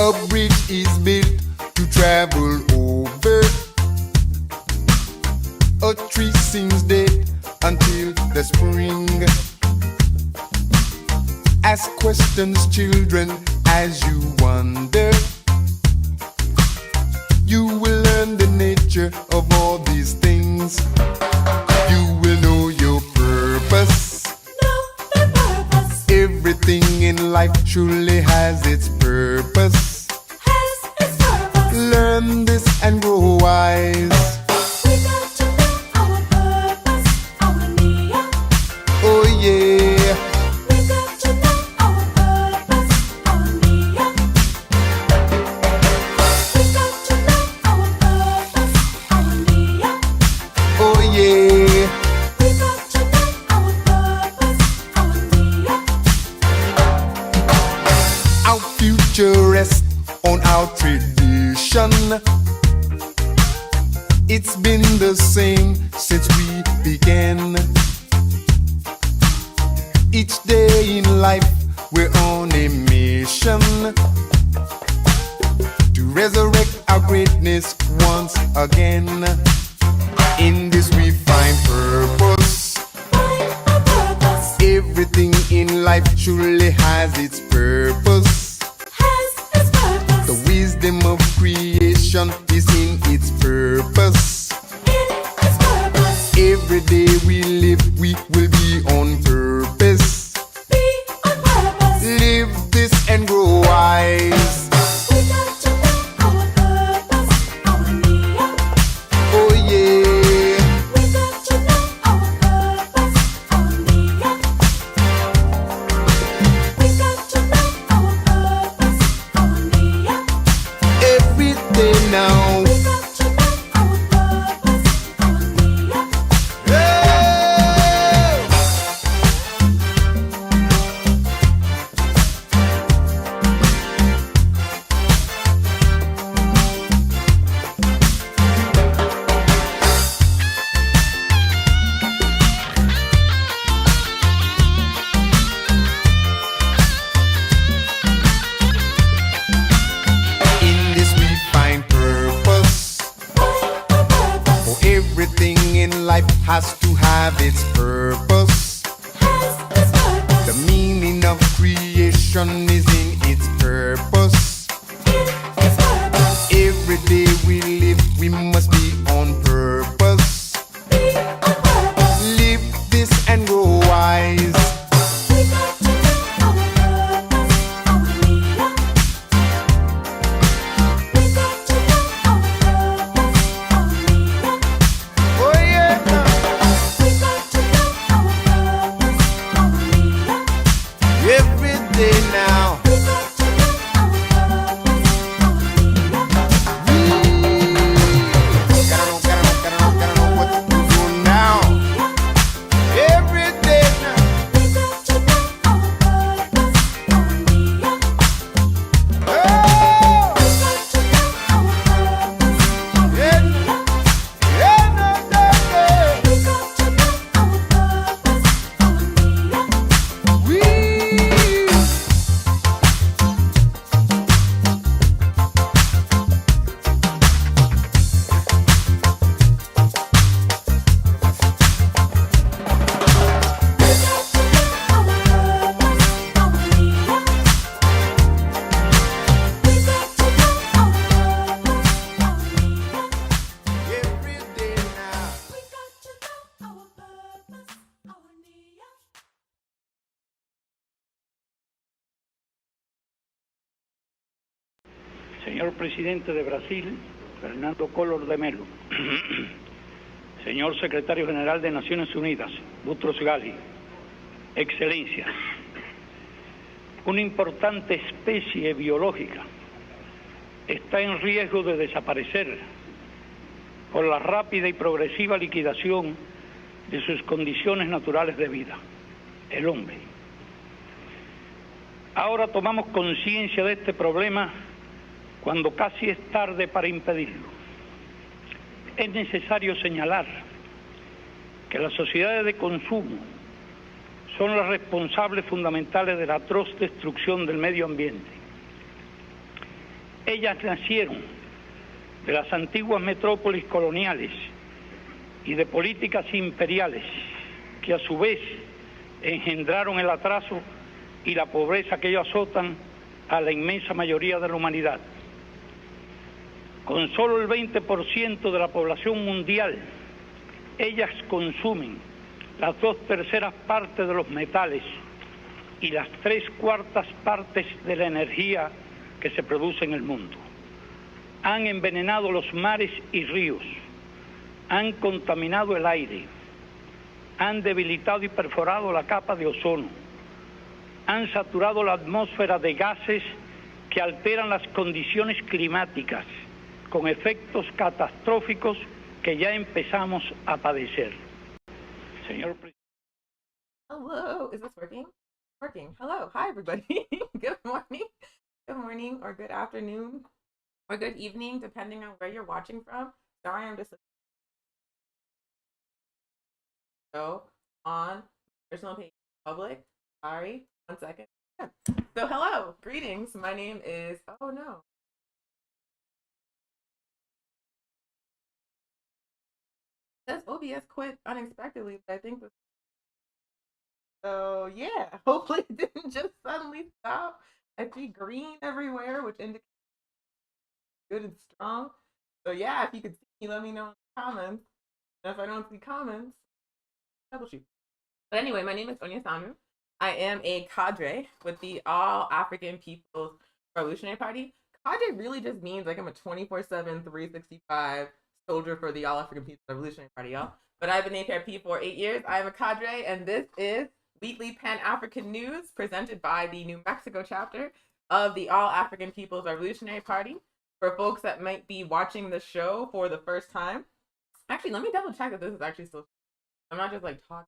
A bridge is built to travel over. A tree sings dead until the spring. Ask questions, children, as you wonder. You will learn the nature of all these things. You will know your purpose. Everything in life truly has its purpose. Learn this and grow wise. We got to know our purpose, our nia. Oh yeah. We got to know our purpose, our nia. We got to know our purpose, our nia. Oh yeah. We got to know our purpose, our nia. Our future rests on our tradition. It's been the same since we began. Each day in life we're on a mission to resurrect our greatness once again. In this we find purpose. Find our purpose, Everything in life truly has its purpose. has its purpose. The wisdom of creation is in its purpose. In its purpose, Every day we live, we will be on purpose. be on purpose. Live this and grow wise. We got to know our purpose, our nia. Oh yeah. We got to know our purpose, our nia. We got to know our purpose, our nia. Every day now. We got to know our purpose, our nia. Hey! In this we find purpose. Find our purpose, For everything in life has to have its purpose. has its purpose. The meaning of creation is in its purpose. In its purpose, Every day we live, we must be on purpose. be on purpose. Live this and grow wise. We got to know our purpose, our nia. We got to know our purpose, our nia. Oh yeah. We got to know our purpose, our nia. Every day now. We got to know our purpose, our nia. Gotta know what to do now. Every day now. We got to know our purpose, our nia. Oh! We got to know our purpose, our Yeah. nia. Yeah, no, no, We got to know our purpose, our nia. no. We every day now. Señor presidente de Brasil, Fernando Collor de Mello. Señor secretario general de Naciones Unidas, Boutros Ghali. Excelencia, una importante especie biológica está en riesgo de desaparecer por la rápida y progresiva liquidación de sus condiciones naturales de vida, el hombre. Ahora tomamos conciencia de este problema cuando casi es tarde para impedirlo. Es necesario señalar que las sociedades de consumo son las responsables fundamentales de la atroz destrucción del medio ambiente. Ellas nacieron de las antiguas metrópolis coloniales y de políticas imperiales que a su vez engendraron el atraso y la pobreza que ellos azotan a la inmensa mayoría de la humanidad. Con solo el 20% de la población mundial, ellas consumen las 2/3 partes de los metales y las 3/4 partes de la energía que se produce en el mundo. Han envenenado los mares y ríos, han contaminado el aire, han debilitado y perforado la capa de ozono, han saturado la atmósfera de gases que alteran las condiciones climáticas, con efectos catastróficos que ya empezamos a padecer. Señor presidente. Hello, is this working? Working. Hello, hi everybody. Good morning. Good morning or good afternoon or good evening, depending on where you're watching from. Sorry, I'm just so on personal page public. Sorry, 1 second. Yeah. So hello, greetings. My name is, oh no. It says OBS quit unexpectedly, but I think this. So yeah, hopefully it didn't just suddenly stop. I see green everywhere, which indicates good and strong. So yeah, if you could see me, let me know in the comments. And if I don't see comments, troubleshoot. But anyway, my name is Onya Sanu. I am a cadre with the All African People's Revolutionary Party. Cadre really just means like I'm a 24/7, 365 soldier for the All African People's Revolutionary Party, y'all. But I've been APRP for 8 years. I am a cadre, and this is weekly Pan-African news presented by the New Mexico chapter of the All African People's Revolutionary Party. For folks that might be watching the show for the first time, actually, let me double check if this is actually still. I'm not just like talking.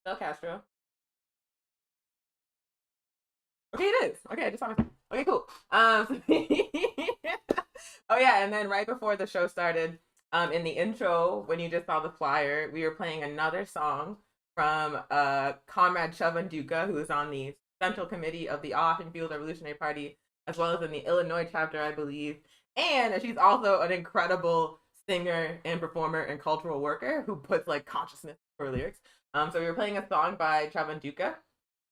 Del Castro. Okay, it is. Okay, I just want to. Okay, cool. Oh yeah, and then right before the show started, in the intro, when you just saw the flyer, we were playing another song from Comrade Chavan Duca, who is on the Central Committee of the All African People's Revolutionary Party, as well as in the Illinois chapter, I believe. And she's also an incredible singer and performer and cultural worker who puts like consciousness in her lyrics. So we were playing a song by Chavan Duca.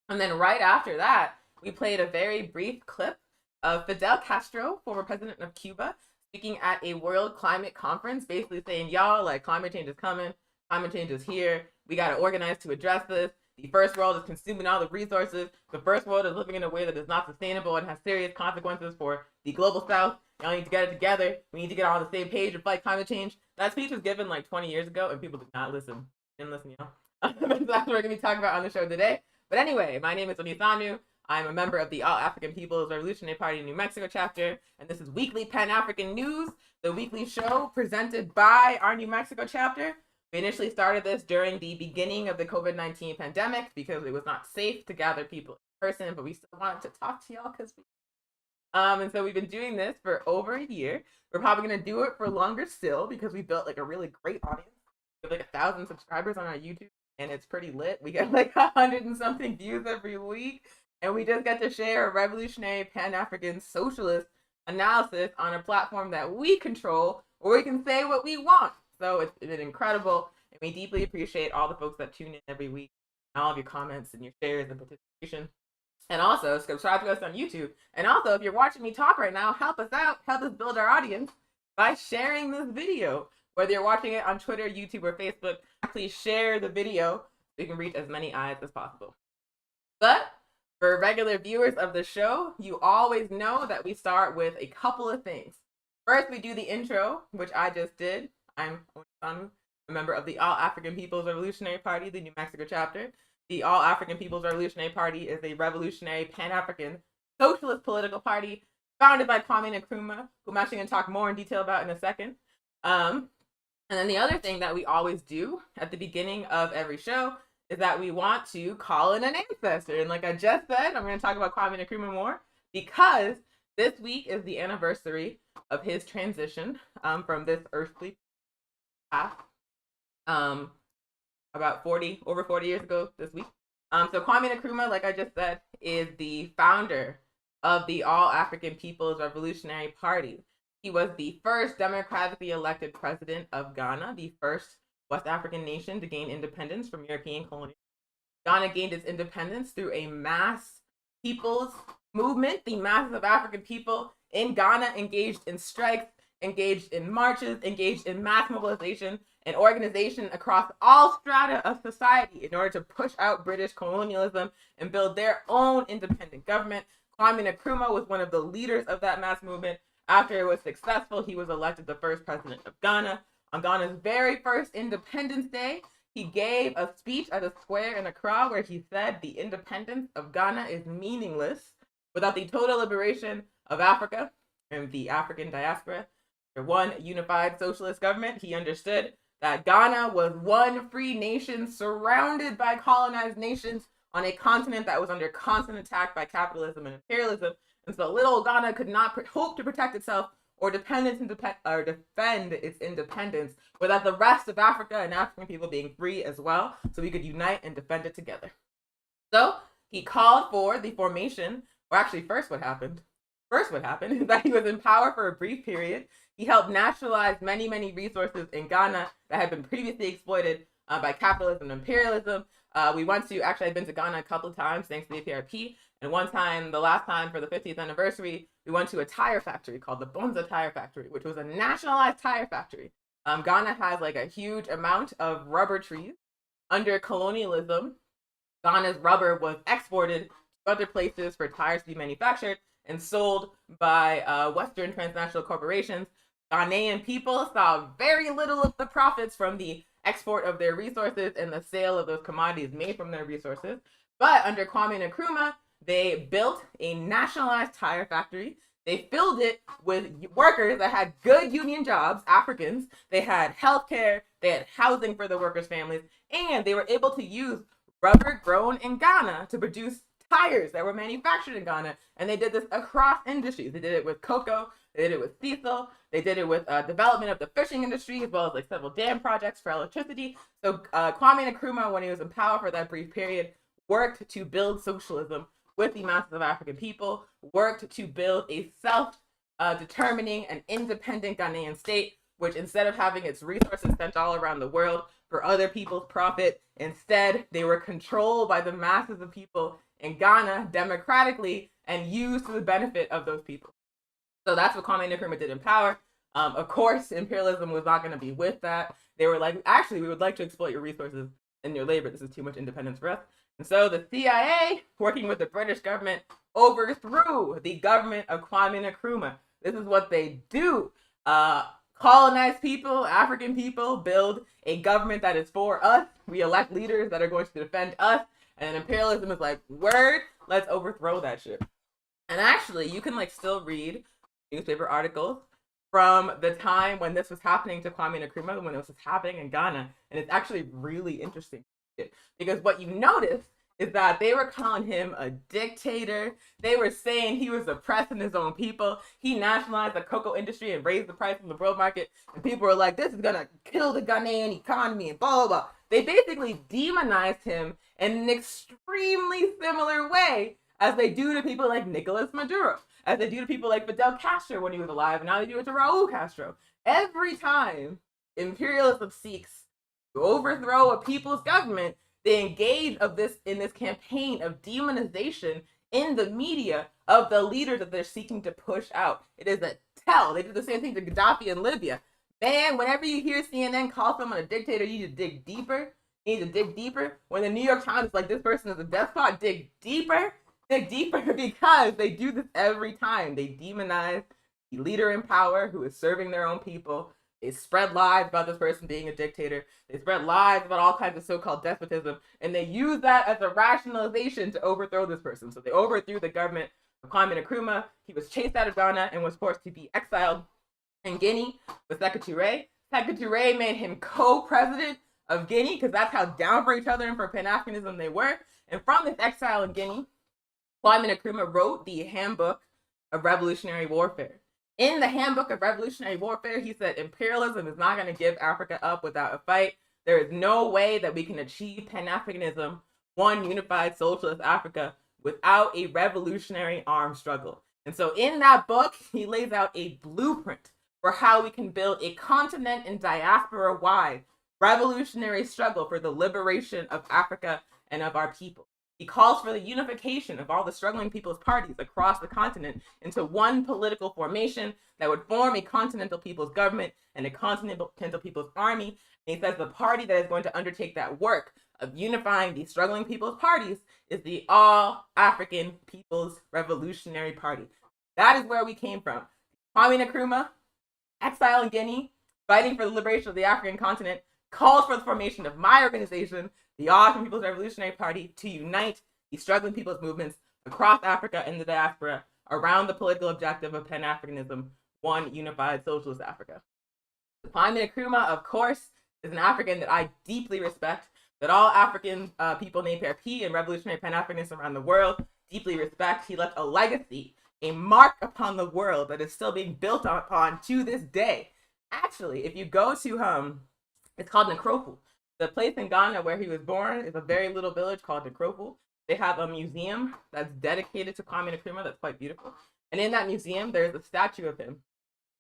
And then right after that, we played a very brief clip of Fidel Castro, former president of Cuba, speaking at a World Climate Conference, basically saying, y'all, like, climate change is coming, climate change is here, we got to organize to address this. The first world is consuming all the resources. The first world is living in a way that is not sustainable and has serious consequences for the global south. Y'all need to get it together. We need to get all on the same page and fight climate change. That speech was given like 20 years ago, and people did not listen. Didn't listen, you know? That's what we're going to be talking about on the show today. But anyway, my name is Onisanu. I'm a member of the All African People's Revolutionary Party New Mexico chapter, and this is Weekly Pan-African News, the weekly show presented by our New Mexico chapter. We initially started this during the beginning of the COVID-19 pandemic because it was not safe to gather people in person, but we still wanted to talk to y'all because and so we've been doing this for over a year. We're probably going to do it for longer still because we built like a really great audience. We have like 1,000 subscribers on our YouTube, and it's pretty lit. We get like 100 and something views every week. And we just get to share a revolutionary Pan-African socialist analysis on a platform that we control, where we can say what we want. So it's been incredible, and we deeply appreciate all the folks that tune in every week, and all of your comments and your shares and participation. And also, subscribe to us on YouTube. And also, if you're watching me talk right now, help us out, help us build our audience by sharing this video. Whether you're watching it on Twitter, YouTube, or Facebook, please share the video so we can reach as many eyes as possible. But for regular viewers of the show, you always know that we start with a couple of things. First, we do the intro, which I just did. I'm Onisanu, a member of the All African People's Revolutionary Party, the New Mexico chapter. The All African People's Revolutionary Party is a revolutionary Pan-African socialist political party founded by Kwame Nkrumah, who I'm actually going to talk more in detail about in a second. And then the other thing that we always do at the beginning of every show is that we want to call in an ancestor. And like I just said, I'm going to talk about Kwame Nkrumah more because this week is the anniversary of his transition from this earthly path. About over 40 years ago this week. So Kwame Nkrumah, like I just said, is the founder of the All African People's Revolutionary Party. He was the first democratically elected president of Ghana, the first West African nation to gain independence from European colonialism. Ghana gained its independence through a mass people's movement. The masses of African people in Ghana engaged in strikes, engaged in marches, engaged in mass mobilization and organization across all strata of society in order to push out British colonialism and build their own independent government. Kwame Nkrumah was one of the leaders of that mass movement. After it was successful, he was elected the first president of Ghana. On Ghana's very first Independence Day, he gave a speech at a square in Accra where he said the independence of Ghana is meaningless without the total liberation of Africa and the African diaspora. For one unified socialist government, he understood that Ghana was one free nation surrounded by colonized nations on a continent that was under constant attack by capitalism and imperialism. And so little Ghana could not hope to protect itself or defend its independence without the rest of Africa and African people being free as well, so we could unite and defend it together. So he called for the formation, or actually first what happened is that he was in power for a brief period. He helped nationalize many, many resources in Ghana that had been previously exploited by capitalism and imperialism. I've been to Ghana a couple of times thanks to the APRP. And one time, the last time for the 50th anniversary, we went to a tire factory called the Bonza Tire Factory, which was a nationalized tire factory. Ghana has like a huge amount of rubber trees. Under colonialism, Ghana's rubber was exported to other places for tires to be manufactured and sold by Western transnational corporations. Ghanaian people saw very little of the profits from the export of their resources and the sale of those commodities made from their resources. But under Kwame Nkrumah, they built a nationalized tire factory. They filled it with workers that had good union jobs, Africans. They had healthcare, they had housing for the workers' families, and they were able to use rubber grown in Ghana to produce tires that were manufactured in Ghana. And they did this across industries. They did it with cocoa, they did it with diesel, they did it with development of the fishing industry, as well as like several dam projects for electricity. So Kwame Nkrumah, when he was in power for that brief period, worked to build socialism with the masses of African people, worked to build a self-determining and independent Ghanaian state, which instead of having its resources sent all around the world for other people's profit, instead they were controlled by the masses of people in Ghana democratically and used to the benefit of those people. So that's what Kwame Nkrumah did in power. Of course, imperialism was not going to be with that. They were like, actually, we would like to exploit your resources and your labor. This is too much independence for us. And so the CIA, working with the British government, overthrew the government of Kwame Nkrumah. This is what they do. Colonize people, African people, build a government that is for us. We elect leaders that are going to defend us. And imperialism is like, word, let's overthrow that shit. And actually, you can like still read newspaper articles from the time when this was happening to Kwame Nkrumah, when it was happening in Ghana. And it's actually really interesting. Because what you notice is that they were calling him a dictator. They were saying he was oppressing his own people. He nationalized the cocoa industry and raised the price on the world market. And people were like, this is going to kill the Ghanaian economy and blah, blah, blah. They basically demonized him in an extremely similar way as they do to people like Nicolas Maduro, as they do to people like Fidel Castro when he was alive, and now they do it to Raul Castro. Every time imperialism seeks to overthrow a people's government, they engage in this campaign of demonization in the media of the leaders that they're seeking to push out. It is a tell. They did the same thing to Gaddafi in Libya. Man, whenever you hear CNN call someone a dictator, you need to dig deeper. You need to dig deeper. When the New York Times is like, this person is a despot, dig deeper. Dig deeper, because they do this every time. They demonize the leader in power who is serving their own people. They spread lies about this person being a dictator. They spread lies about all kinds of so-called despotism, and they use that as a rationalization to overthrow this person. So they overthrew the government of Kwame Nkrumah. He was chased out of Ghana and was forced to be exiled in Guinea with Sékou Touré. Sékou Touré made him co-president of Guinea because that's how down for each other and for Pan-Africanism they were. And from this exile in Guinea, Kwame Nkrumah wrote the Handbook of Revolutionary Warfare. In the Handbook of Revolutionary Warfare, he said imperialism is not going to give Africa up without a fight. There is no way that we can achieve Pan-Africanism one unified socialist Africa without a revolutionary armed struggle. And so in that book, he lays out a blueprint for how we can build a continent and diaspora-wide revolutionary struggle for the liberation of Africa and of our people. He calls for the unification of all the struggling people's parties across the continent into one political formation that would form a continental people's government and a continental people's army. And he says the party that is going to undertake that work of unifying these struggling people's parties is the All African People's Revolutionary Party. That is where we came from. Kwame Nkrumah, exile in Guinea, fighting for the liberation of the African continent, calls for the formation of my organization, the All African People's Revolutionary Party, to unite these struggling people's movements across Africa and the diaspora around the political objective of Pan-Africanism, one unified socialist Africa. Kwame Nkrumah, of course, is an African that I deeply respect, that all African people named PRP and revolutionary Pan-Africanists around the world deeply respect. He left a legacy, a mark upon the world that is still being built upon to this day. Actually, if you go to, it's called Nkrofu. The place in Ghana where he was born is a very little village called Nkrofu. They have a museum that's dedicated to Kwame Nkrumah that's quite beautiful. And in that museum, there's a statue of him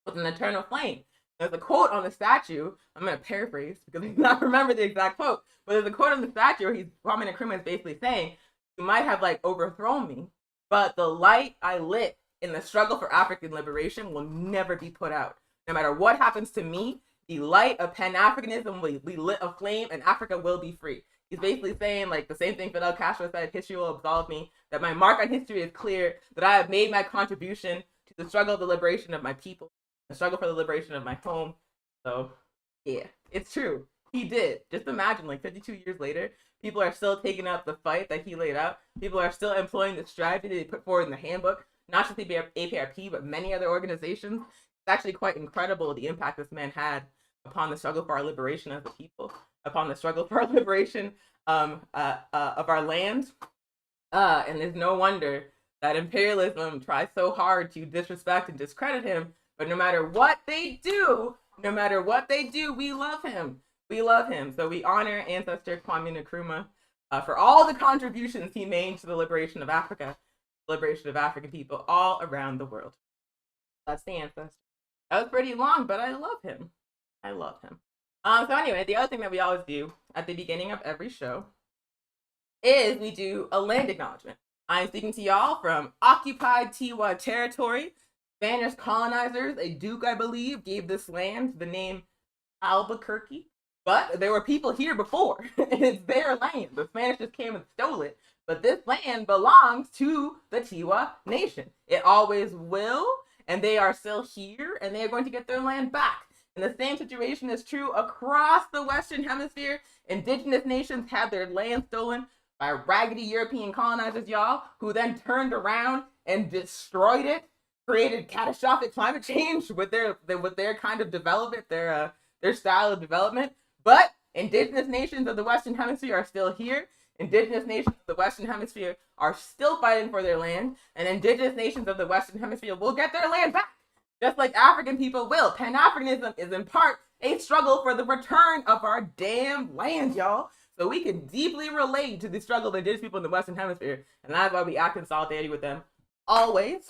with an eternal flame. There's a quote on the statue. I'm going to paraphrase because I do not remember the exact quote, but there's a quote on the statue where Kwame Nkrumah is basically saying, "You might have overthrown me, but the light I lit in the struggle for African liberation will never be put out. No matter what happens to me, the light of Pan-Africanism will be lit aflame and Africa will be free." He's basically saying the same thing Fidel Castro said, history will absolve me, that my mark on history is clear, that I have made my contribution to the struggle of the liberation of my people, the struggle for the liberation of my home. So yeah, it's true. He did. Just imagine 52 years later, people are still taking up the fight that he laid out. People are still employing the strategy that he put forward in the handbook, not just the APRP, but many other organizations. It's actually quite incredible the impact this man had upon the struggle for our liberation as a people, upon the struggle for our liberation of our land. And there's no wonder that imperialism tries so hard to disrespect and discredit him. But no matter what they do, we love him. We love him. So we honor ancestor Kwame Nkrumah for all the contributions he made to the liberation of Africa, liberation of African people all around the world. That's the ancestor. That was pretty long, but I love him. I love him. So anyway, the other thing that we always do at the beginning of every show is we do a land acknowledgement. I'm speaking to y'all from occupied Tiwa territory. Spanish colonizers, a duke, I believe, gave this land the name Albuquerque. But there were people here before. It's their land. The Spanish just came and stole it. But this land belongs to the Tiwa nation. It always will. And they are still here. And they are going to get their land back. And the same situation is true across the Western Hemisphere. Indigenous nations had their land stolen by raggedy European colonizers, y'all, who then turned around and destroyed it, created catastrophic climate change with their kind of development, their style of development. But indigenous nations of the Western Hemisphere are still here. Indigenous nations of the Western Hemisphere are still fighting for their land, and indigenous nations of the Western Hemisphere will get their land back, just like African people will. Pan-Africanism is in part a struggle for the return of our damn land, y'all. So we can deeply relate to the struggle of indigenous people in the Western Hemisphere, and that's why we act in solidarity with them always.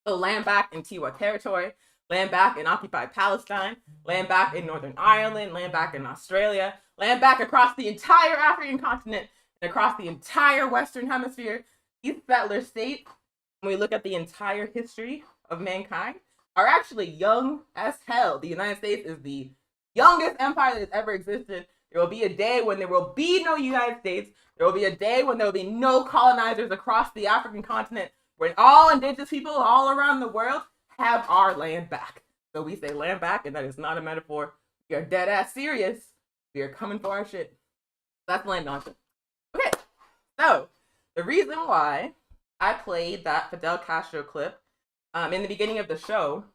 So land back in Tiwa territory, land back in occupied Palestine, land back in Northern Ireland, land back in Australia, land back across the entire African continent and across the entire Western Hemisphere. These settler states, when we look at the entire history of mankind, are actually young as hell. The United States is the youngest empire that has ever existed. There will be a day when there will be no United States. There will be a day when there will be no colonizers across the African continent, when all indigenous people all around the world have our land back. So we say land back, and that is not a metaphor. We are dead ass serious. We are coming for our shit. That's land nonsense. Okay, so the reason why I played that Fidel Castro clip in the beginning of the show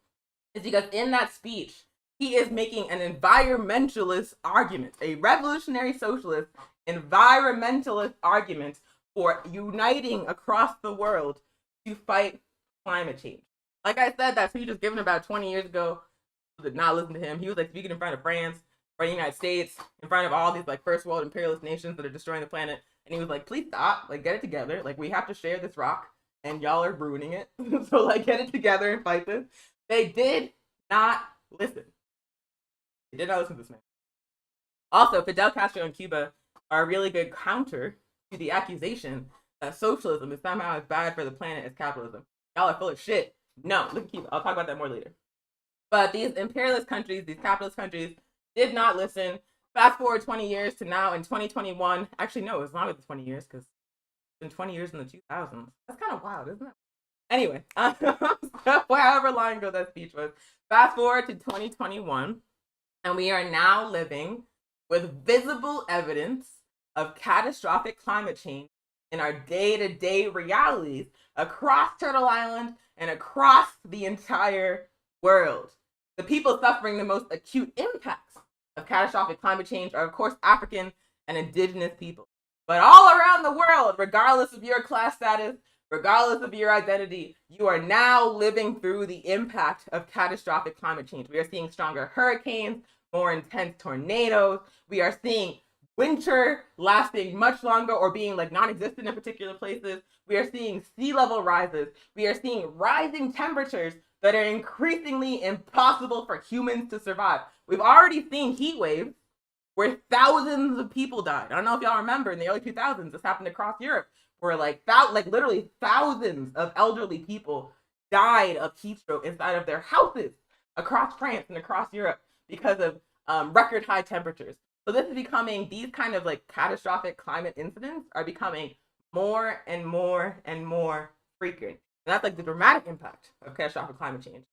is because in that speech, he is making an environmentalist argument, a revolutionary socialist environmentalist argument for uniting across the world to fight climate change. Like I said, that speech was given about 20 years ago. People did not listen to him. He was speaking in front of France. for the United States, in front of all these like first world imperialist nations that are destroying the planet. And he was like, please stop, like get it together. Like we have to share this rock and y'all are ruining it. So like get it together and fight this. They did not listen. They did not listen to this man. Also, Fidel Castro and Cuba are a really good counter to the accusation that socialism is somehow as bad for the planet as capitalism. Y'all are full of shit. No, look at Cuba. I'll talk about that more later. But these imperialist countries, these capitalist countries, did not listen. Fast forward 20 years to now in 2021. Actually, no, it's longer than 20 years because it's been 20 years in the 2000s. That's kind of wild, isn't it? Anyway, however long ago that speech was, fast forward to 2021, and we are now living with visible evidence of catastrophic climate change in our day-to-day realities across Turtle Island and across the entire world. The people suffering the most acute impacts of catastrophic climate change are, of course, African and indigenous people. But all around the world, regardless of your class status, regardless of your identity, you are now living through the impact of catastrophic climate change. We are seeing stronger hurricanes, more intense tornadoes. We are seeing winter lasting much longer or being like non-existent in particular places. We are seeing sea level rises. We are seeing rising temperatures that are increasingly impossible for humans to survive. We've already seen heat waves where thousands of people died. I don't know if y'all remember in the early 2000s, this happened across Europe, where like literally thousands of elderly people died of heat stroke inside of their houses across France and across Europe because of record high temperatures. So this is becoming, these kind of like catastrophic climate incidents are becoming more and more and more frequent. And that's like the dramatic impact of catastrophic climate change.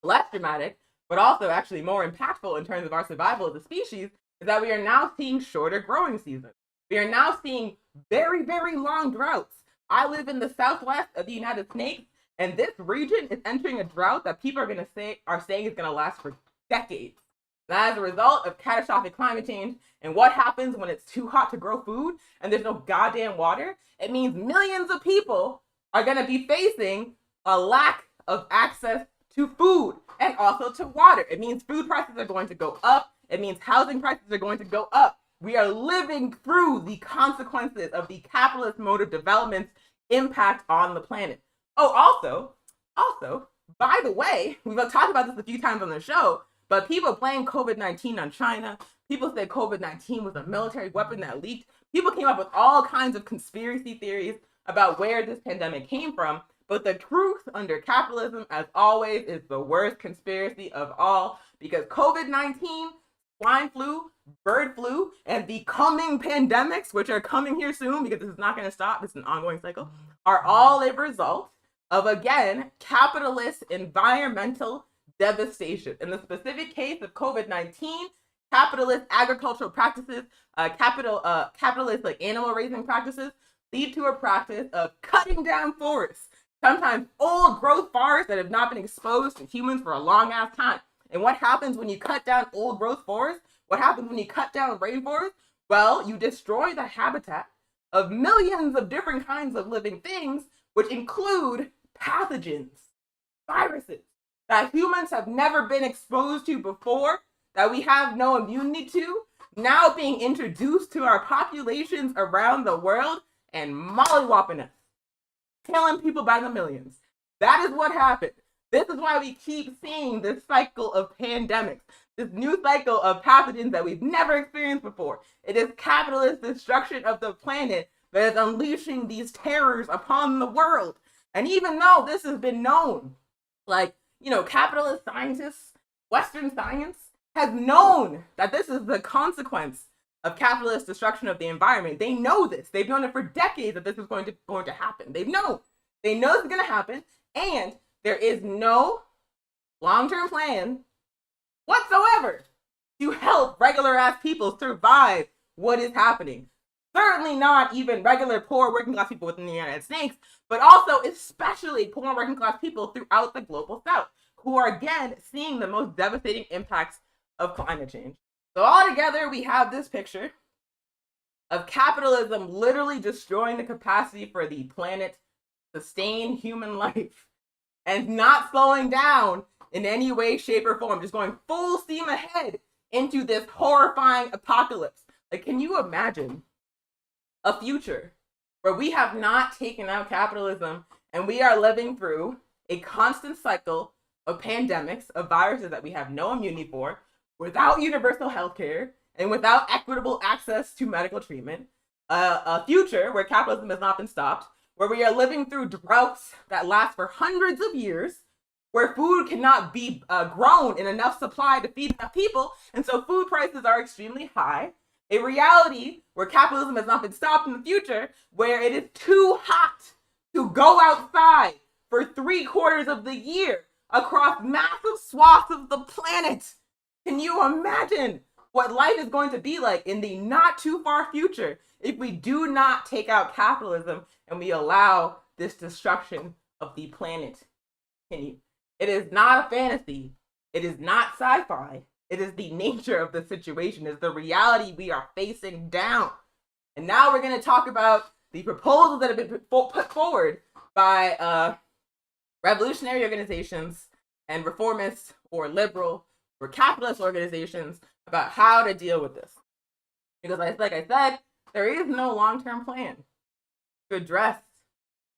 Less dramatic, but also actually more impactful in terms of our survival as a species, is that we are now seeing shorter growing seasons. We are now seeing very, very long droughts. I live in the southwest of the United States, and this region is entering a drought that people are saying is going to last for decades. And as a result of catastrophic climate change, and what happens when it's too hot to grow food and there's no goddamn water, it means millions of people are going to be facing a lack of access to food and also to water. It means food prices are going to go up. It means housing prices are going to go up. We are living through the consequences of the capitalist mode of development's impact on the planet. Oh, also, by the way, we've talked about this a few times on the show, but people blame COVID-19 on China. People say COVID-19 was a military weapon that leaked. People came up with all kinds of conspiracy theories about where this pandemic came from. But the truth under capitalism, as always, is the worst conspiracy of all, because COVID-19, swine flu, bird flu, and the coming pandemics, which are coming here soon because this is not going to stop, it's an ongoing cycle, are all a result of, again, capitalist environmental devastation. In the specific case of COVID-19, capitalist agricultural practices, capitalist like animal raising practices lead to a practice of cutting down forests, sometimes old growth forests that have not been exposed to humans for a long ass time. And what happens when you cut down old growth forests? What happens when you cut down rainforests? Well, you destroy the habitat of millions of different kinds of living things, which include pathogens, viruses that humans have never been exposed to before, that we have no immunity to, now being introduced to our populations around the world and mollywopping us, killing people by the millions. That is what happened. This is why we keep seeing this cycle of pandemics, this new cycle of pathogens that we've never experienced before. It is capitalist destruction of the planet that is unleashing these terrors upon the world. And even though this has been known, like, capitalist scientists, Western science has known that this is the consequence of capitalist destruction of the environment. They know this. They've known it for decades that this is going to happen. They know it's going to happen, and there is no long-term plan whatsoever to help regular ass people survive what is happening. Certainly not even regular poor working class people within the United States, but also especially poor working class people throughout the global south, who are again seeing the most devastating impacts of climate change. So altogether, we have this picture of capitalism literally destroying the capacity for the planet to sustain human life and not slowing down in any way, shape, or form, just going full steam ahead into this horrifying apocalypse. Like, can you imagine a future where we have not taken out capitalism and we are living through a constant cycle of pandemics, of viruses that we have no immunity for, without universal health care and without equitable access to medical treatment, a future where capitalism has not been stopped, where we are living through droughts that last for hundreds of years, where food cannot be grown in enough supply to feed enough people, and so food prices are extremely high. A reality where capitalism has not been stopped in the future, where it is too hot to go outside for 3/4 of the year across massive swaths of the planet. Can you imagine what life is going to be like in the not too far future if we do not take out capitalism and we allow this destruction of the planet? Can you? It is not a fantasy. It is not sci-fi. It is the nature of the situation. It's the reality we are facing down. And now we're going to talk about the proposals that have been put forward by revolutionary organizations and reformist or liberal or capitalist organizations about how to deal with this. Because like I said, there is no long-term plan to address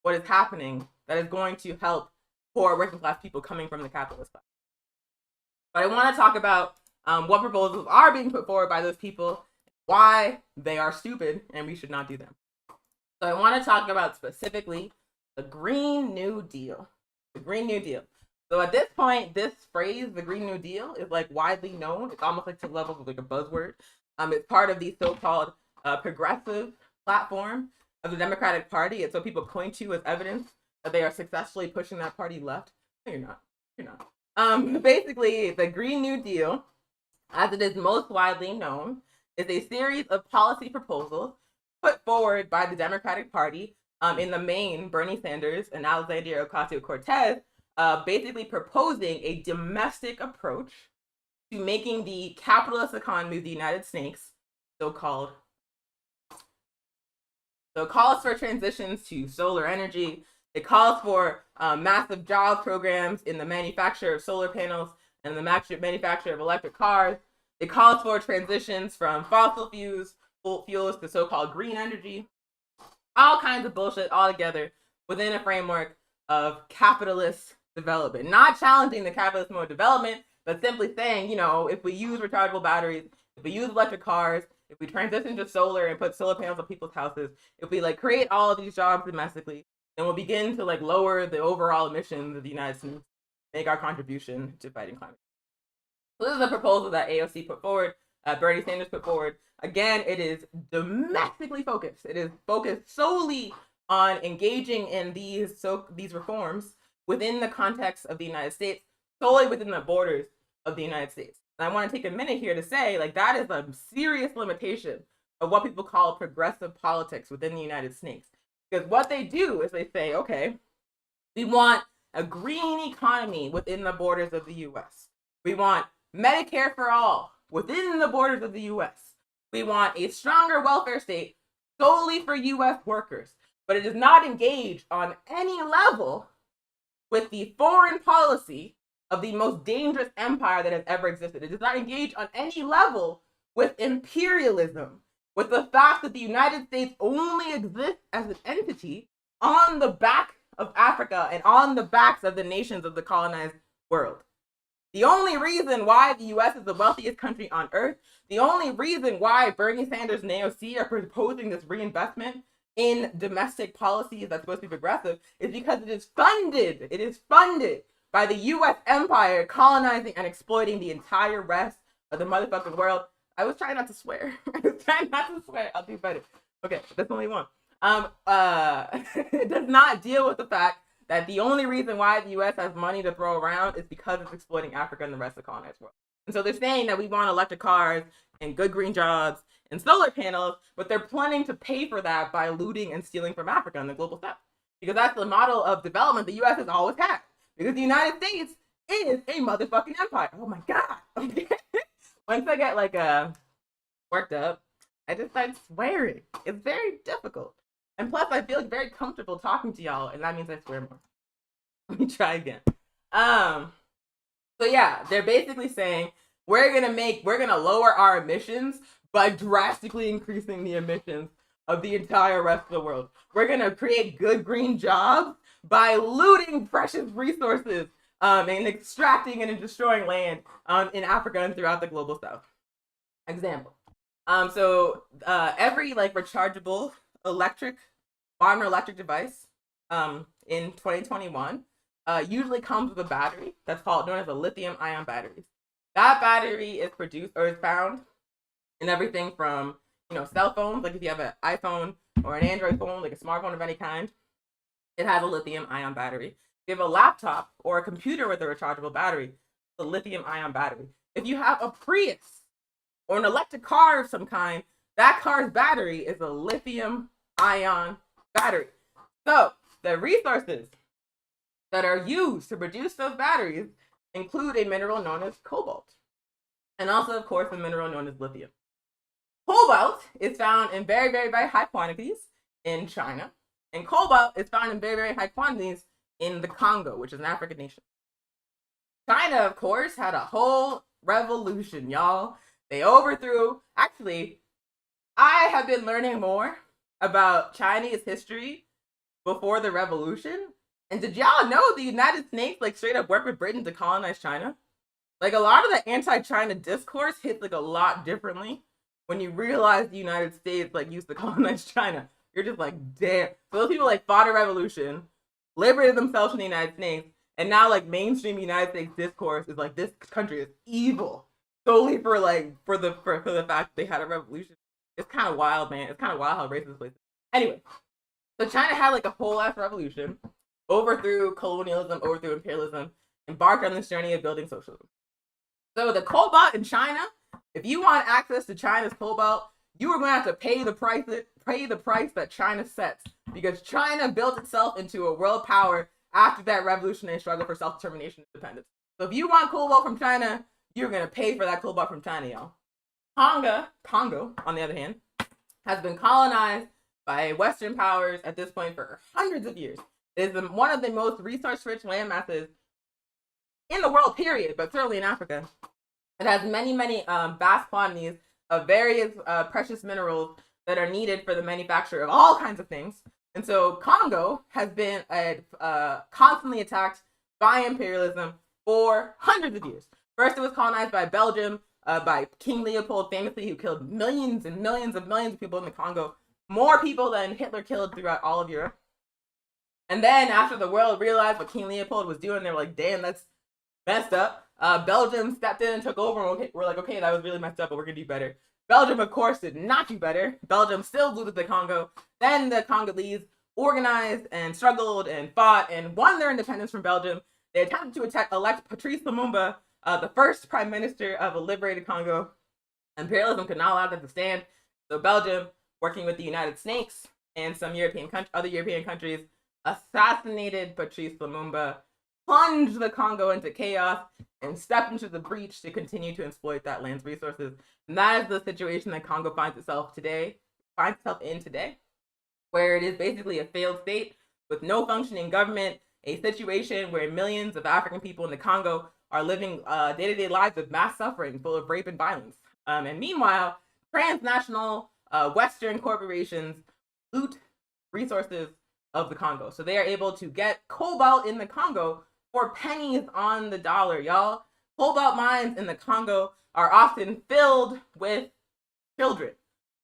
what is happening that is going to help poor working class people coming from the capitalist class. But I want to talk about what proposals are being put forward by those people, why they are stupid, and we should not do them. So I want to talk about specifically the Green New Deal. The Green New Deal. So at this point, this phrase, the Green New Deal, is like widely known. It's almost like to the level of like a buzzword. It's part of the so-called progressive platform of the Democratic Party. It's what people point to as evidence that they are successfully pushing that party left. No, you're not. You're not. Basically, the Green New Deal, as it is most widely known, is a series of policy proposals put forward by the Democratic Party, in the main, Bernie Sanders and Alexandria Ocasio-Cortez, basically proposing a domestic approach to making the capitalist economy of the United States, so-called. So it calls for transitions to solar energy. It calls for massive job programs in the manufacture of solar panels and the manufacture of electric cars. It calls for transitions from fossil fuels to so-called green energy. All kinds of bullshit all together within a framework of capitalist development. Not challenging the capitalist mode of development, but simply saying, you know, if we use rechargeable batteries, if we use electric cars, if we transition to solar and put solar panels on people's houses, if we like create all of these jobs domestically, then we'll begin to like lower the overall emissions of the United States, make our contribution to fighting climate. So this is a proposal that AOC put forward, Bernie Sanders put forward. Again, it is domestically focused. It is focused solely on engaging in these reforms within the context of the United States, solely within the borders of the United States. And I want to take a minute here to say, like, that is a serious limitation of what people call progressive politics within the United States. Because what they do is they say, okay, we want a green economy within the borders of the U.S. We want Medicare for all within the borders of the U.S. We want a stronger welfare state solely for U.S. workers. But it does not engage on any level with the foreign policy of the most dangerous empire that has ever existed. It does not engage on any level with imperialism, with the fact that the United States only exists as an entity on the back of Africa and on the backs of the nations of the colonized world. The only reason why the U.S. is the wealthiest country on earth, the only reason why Bernie Sanders and AOC are proposing this reinvestment in domestic policies that's supposed to be progressive is because it is funded by the U.S. empire colonizing and exploiting the entire rest of the motherfucking world. I was trying not to swear. I'll do better. Okay, that's only one. It does not deal with the fact that the only reason why the U.S. has money to throw around is because it's exploiting Africa and the rest of the colonized world. And so they're saying that we want electric cars and good green jobs and solar panels, but they're planning to pay for that by looting and stealing from Africa and the global south. Because that's the model of development the U.S. has always had. Because the United States is a motherfucking empire. Oh my God. Okay. Once I get like worked up, I just start swearing. It's very difficult. And plus I feel very comfortable talking to y'all, and that means I swear more. Let me try again. So yeah, they're basically saying we're gonna lower our emissions by drastically increasing the emissions of the entire rest of the world. We're gonna create good green jobs by looting precious resources and extracting and destroying land in Africa and throughout the global south. Example. Every like rechargeable modern electric device in 2021 usually comes with a battery that's known as a lithium ion battery. That battery is produced or is found in everything from, cell phones, like if you have an iPhone or an Android phone, like a smartphone of any kind, it has a lithium ion battery. If you have a laptop or a computer with a rechargeable battery, it's a lithium ion battery. If you have a Prius or an electric car of some kind, that car's battery is a lithium ion battery. So the resources that are used to produce those batteries include a mineral known as cobalt, and also, of course, a mineral known as lithium. Cobalt is found in very, very, very high quantities in China, and cobalt is found in very, very high quantities in the Congo, which is an African nation. China, of course, had a whole revolution, y'all. They overthrew. Actually, I have been learning more about Chinese history before the revolution. And did y'all know the United States like straight up worked with Britain to colonize China? Like a lot of the anti-China discourse hits like a lot differently when you realize the United States like used to colonize China. You're just like, damn. So those people like fought a revolution, liberated themselves from the United States, and now like mainstream United States discourse is like this country is evil solely for the fact they had a revolution. It's kind of wild, man. It's kind of wild how racist this place is. Anyway, so China had like a whole ass revolution, overthrew colonialism, overthrew imperialism, embarked on this journey of building socialism. So the cobalt in China, if you want access to China's cobalt, you are going to have to pay the price that China sets, because China built itself into a world power after that revolutionary struggle for self-determination and independence. So if you want cobalt from China, you're going to pay for that cobalt from China, y'all. Congo, on the other hand, has been colonized by Western powers at this point for hundreds of years. It is one of the most resource-rich land masses in the world, period, but certainly in Africa. It has many, many vast quantities of various precious minerals that are needed for the manufacture of all kinds of things. And so Congo has been constantly attacked by imperialism for hundreds of years. First, it was colonized by Belgium, by King Leopold, famously, who killed millions and millions of people in the Congo, more people than Hitler killed throughout all of Europe. And then after the world realized what King Leopold was doing, they were like, damn, that's messed up. Belgium stepped in and took over, and we're like, okay, that was really messed up, but we're gonna do better. Belgium, of course, did not do better. Belgium still looted the Congo. Then the Congolese organized and struggled and fought and won their independence from Belgium. They attempted to elect Patrice Lumumba, the first prime minister of a liberated Congo. Imperialism could not allow that to stand. So Belgium, working with the United States and some other European countries, assassinated Patrice Lumumba, plunged the Congo into chaos, and stepped into the breach to continue to exploit that land's resources. And that is the situation that Congo finds itself in today, where it is basically a failed state with no functioning government, a situation where millions of African people in the Congo are living day-to-day lives of mass suffering, full of rape and violence. And meanwhile, transnational Western corporations loot resources of the Congo. So they are able to get cobalt in the Congo for pennies on the dollar, y'all. Cobalt mines in the Congo are often filled with children.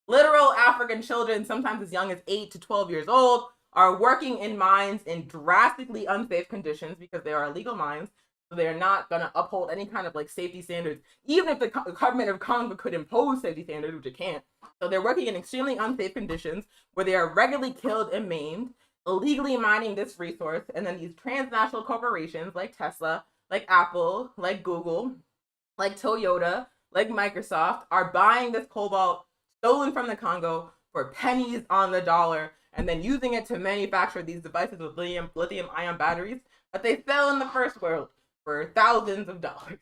Literal African children, sometimes as young as 8 to 12 years old, are working in mines in drastically unsafe conditions because they are illegal mines. So they are not going to uphold any kind of like safety standards, even if the government of Congo could impose safety standards, which it can't. So they're working in extremely unsafe conditions where they are regularly killed and maimed, illegally mining this resource. And then these transnational corporations like Tesla, like Apple, like Google, like Toyota, like Microsoft are buying this cobalt stolen from the Congo for pennies on the dollar, and then using it to manufacture these devices with lithium ion batteries that they sell in the first world for thousands of dollars.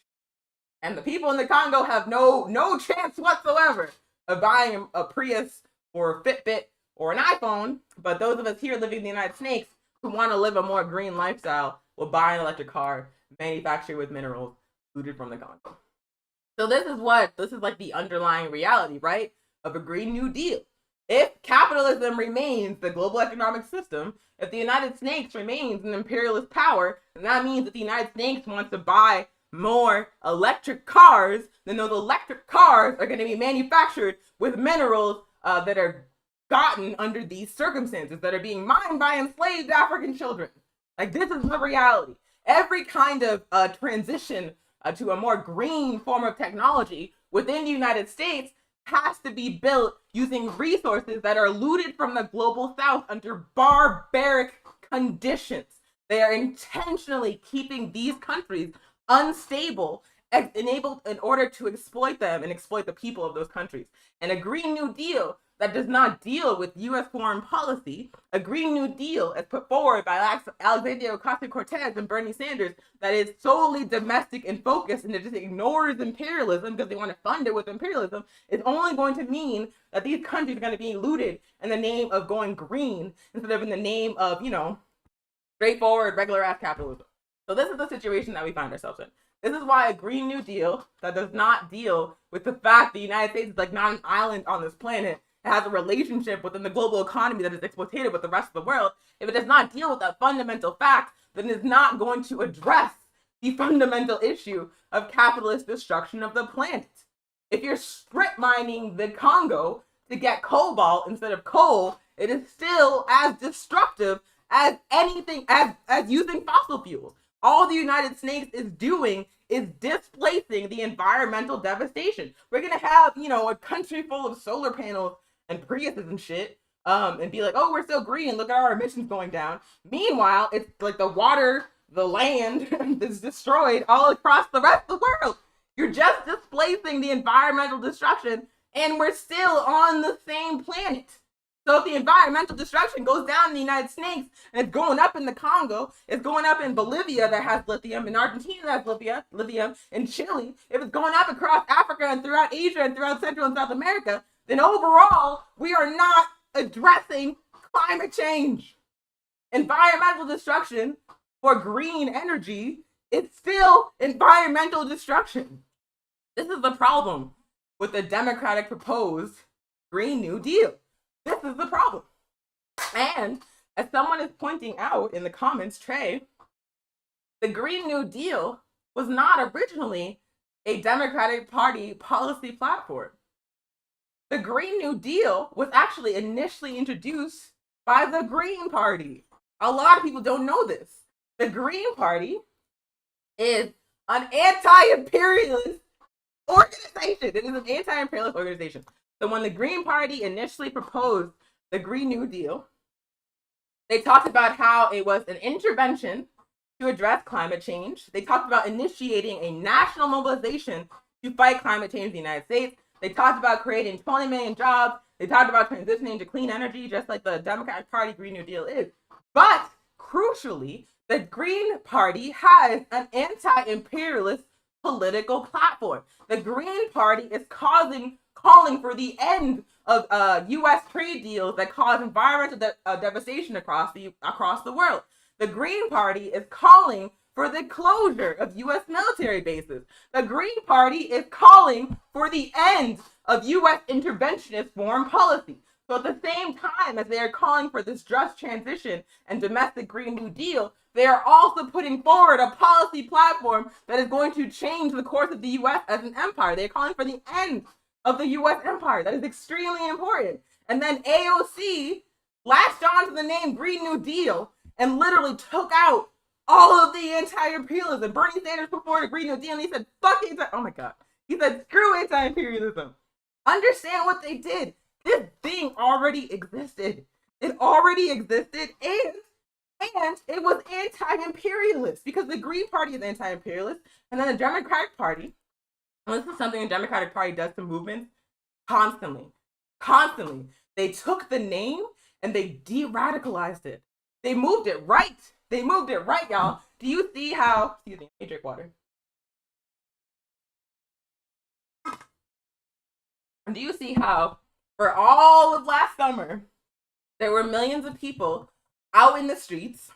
And the people in the Congo have no chance whatsoever of buying a Prius or a Fitbit or an iPhone, but those of us here living in the United States who want to live a more green lifestyle will buy an electric car manufactured with minerals looted from the Congo. So this is like the underlying reality, right, of a Green New Deal. If capitalism remains the global economic system, if the United States remains an imperialist power, then that means that the United States wants to buy more electric cars, then those electric cars are going to be manufactured with minerals that are gotten under these circumstances, that are being mined by enslaved African children. Like, this is the reality. Every kind of transition to a more green form of technology within the United States has to be built using resources that are looted from the global south under barbaric conditions. They are intentionally keeping these countries unstable, enabled in order to exploit them and exploit the people of those countries. And a Green New Deal that does not deal with U.S. foreign policy, a Green New Deal as put forward by Alexandria Ocasio-Cortez and Bernie Sanders, that is solely domestic and focused and it just ignores imperialism because they want to fund it with imperialism, is only going to mean that these countries are going to be looted in the name of going green instead of in the name of, straightforward, regular-ass capitalism. So this is the situation that we find ourselves in. This is why a Green New Deal that does not deal with the fact the United States is like not an island on this planet, it has a relationship within the global economy that is exploitative with the rest of the world. If it does not deal with that fundamental fact, then it's not going to address the fundamental issue of capitalist destruction of the planet. If you're strip mining the Congo to get cobalt instead of coal, it is still as destructive as anything, as using fossil fuels. All the United States is doing is displacing the environmental devastation. We're gonna have, a country full of solar panels and Priuses and shit, and be like, oh, we're so green, look at our emissions going down. Meanwhile, it's like the water, the land is destroyed all across the rest of the world. You're just displacing the environmental destruction, and we're still on the same planet. So if the environmental destruction goes down in the United States, and it's going up in the Congo, it's going up in Bolivia that has lithium, in Argentina that has lithium, in Chile, if it's going up across Africa and throughout Asia and throughout Central and South America, then overall, we are not addressing climate change. Environmental destruction for green energy is still environmental destruction. This is the problem with the Democratic proposed Green New Deal. This is the problem. And as someone is pointing out in the comments, Trey, the Green New Deal was not originally a Democratic Party policy platform. The Green New Deal was actually initially introduced by the Green Party. A lot of people don't know this. The Green Party is an anti-imperialist organization. It is an anti-imperialist organization. So when the Green Party initially proposed the Green New Deal, they talked about how it was an intervention to address climate change. They talked about initiating a national mobilization to fight climate change in the United States. They talked about creating 20 million jobs. They talked about transitioning to clean energy, just like the Democratic Party Green New Deal is. But crucially, the Green Party has an anti-imperialist political platform. The Green Party is calling for the end of U.S. trade deals that cause environmental devastation across the world. The Green Party is calling for the closure of U.S. military bases. The Green Party is calling for the end of U.S. interventionist foreign policy. So at the same time as they are calling for this just transition and domestic Green New Deal, they are also putting forward a policy platform that is going to change the course of the U.S. as an empire. They're calling for the end of the U.S. empire. That is extremely important. And then AOC latched on to the name Green New Deal and literally took out all of the anti-imperialism. Bernie Sanders put forward a Green New Deal and he said, fuck it. Oh my God. He said, screw anti-imperialism. Understand what they did. This thing already existed. It already existed and it was anti-imperialist because the Green Party is anti-imperialist and then the Democratic Party, and this is something the Democratic Party does to movements constantly. They took the name and they de-radicalized it. They moved it right. Y'all. Do you see how, excuse me, let me drink water. Do you see how for all of last summer, there were millions of people out in the streets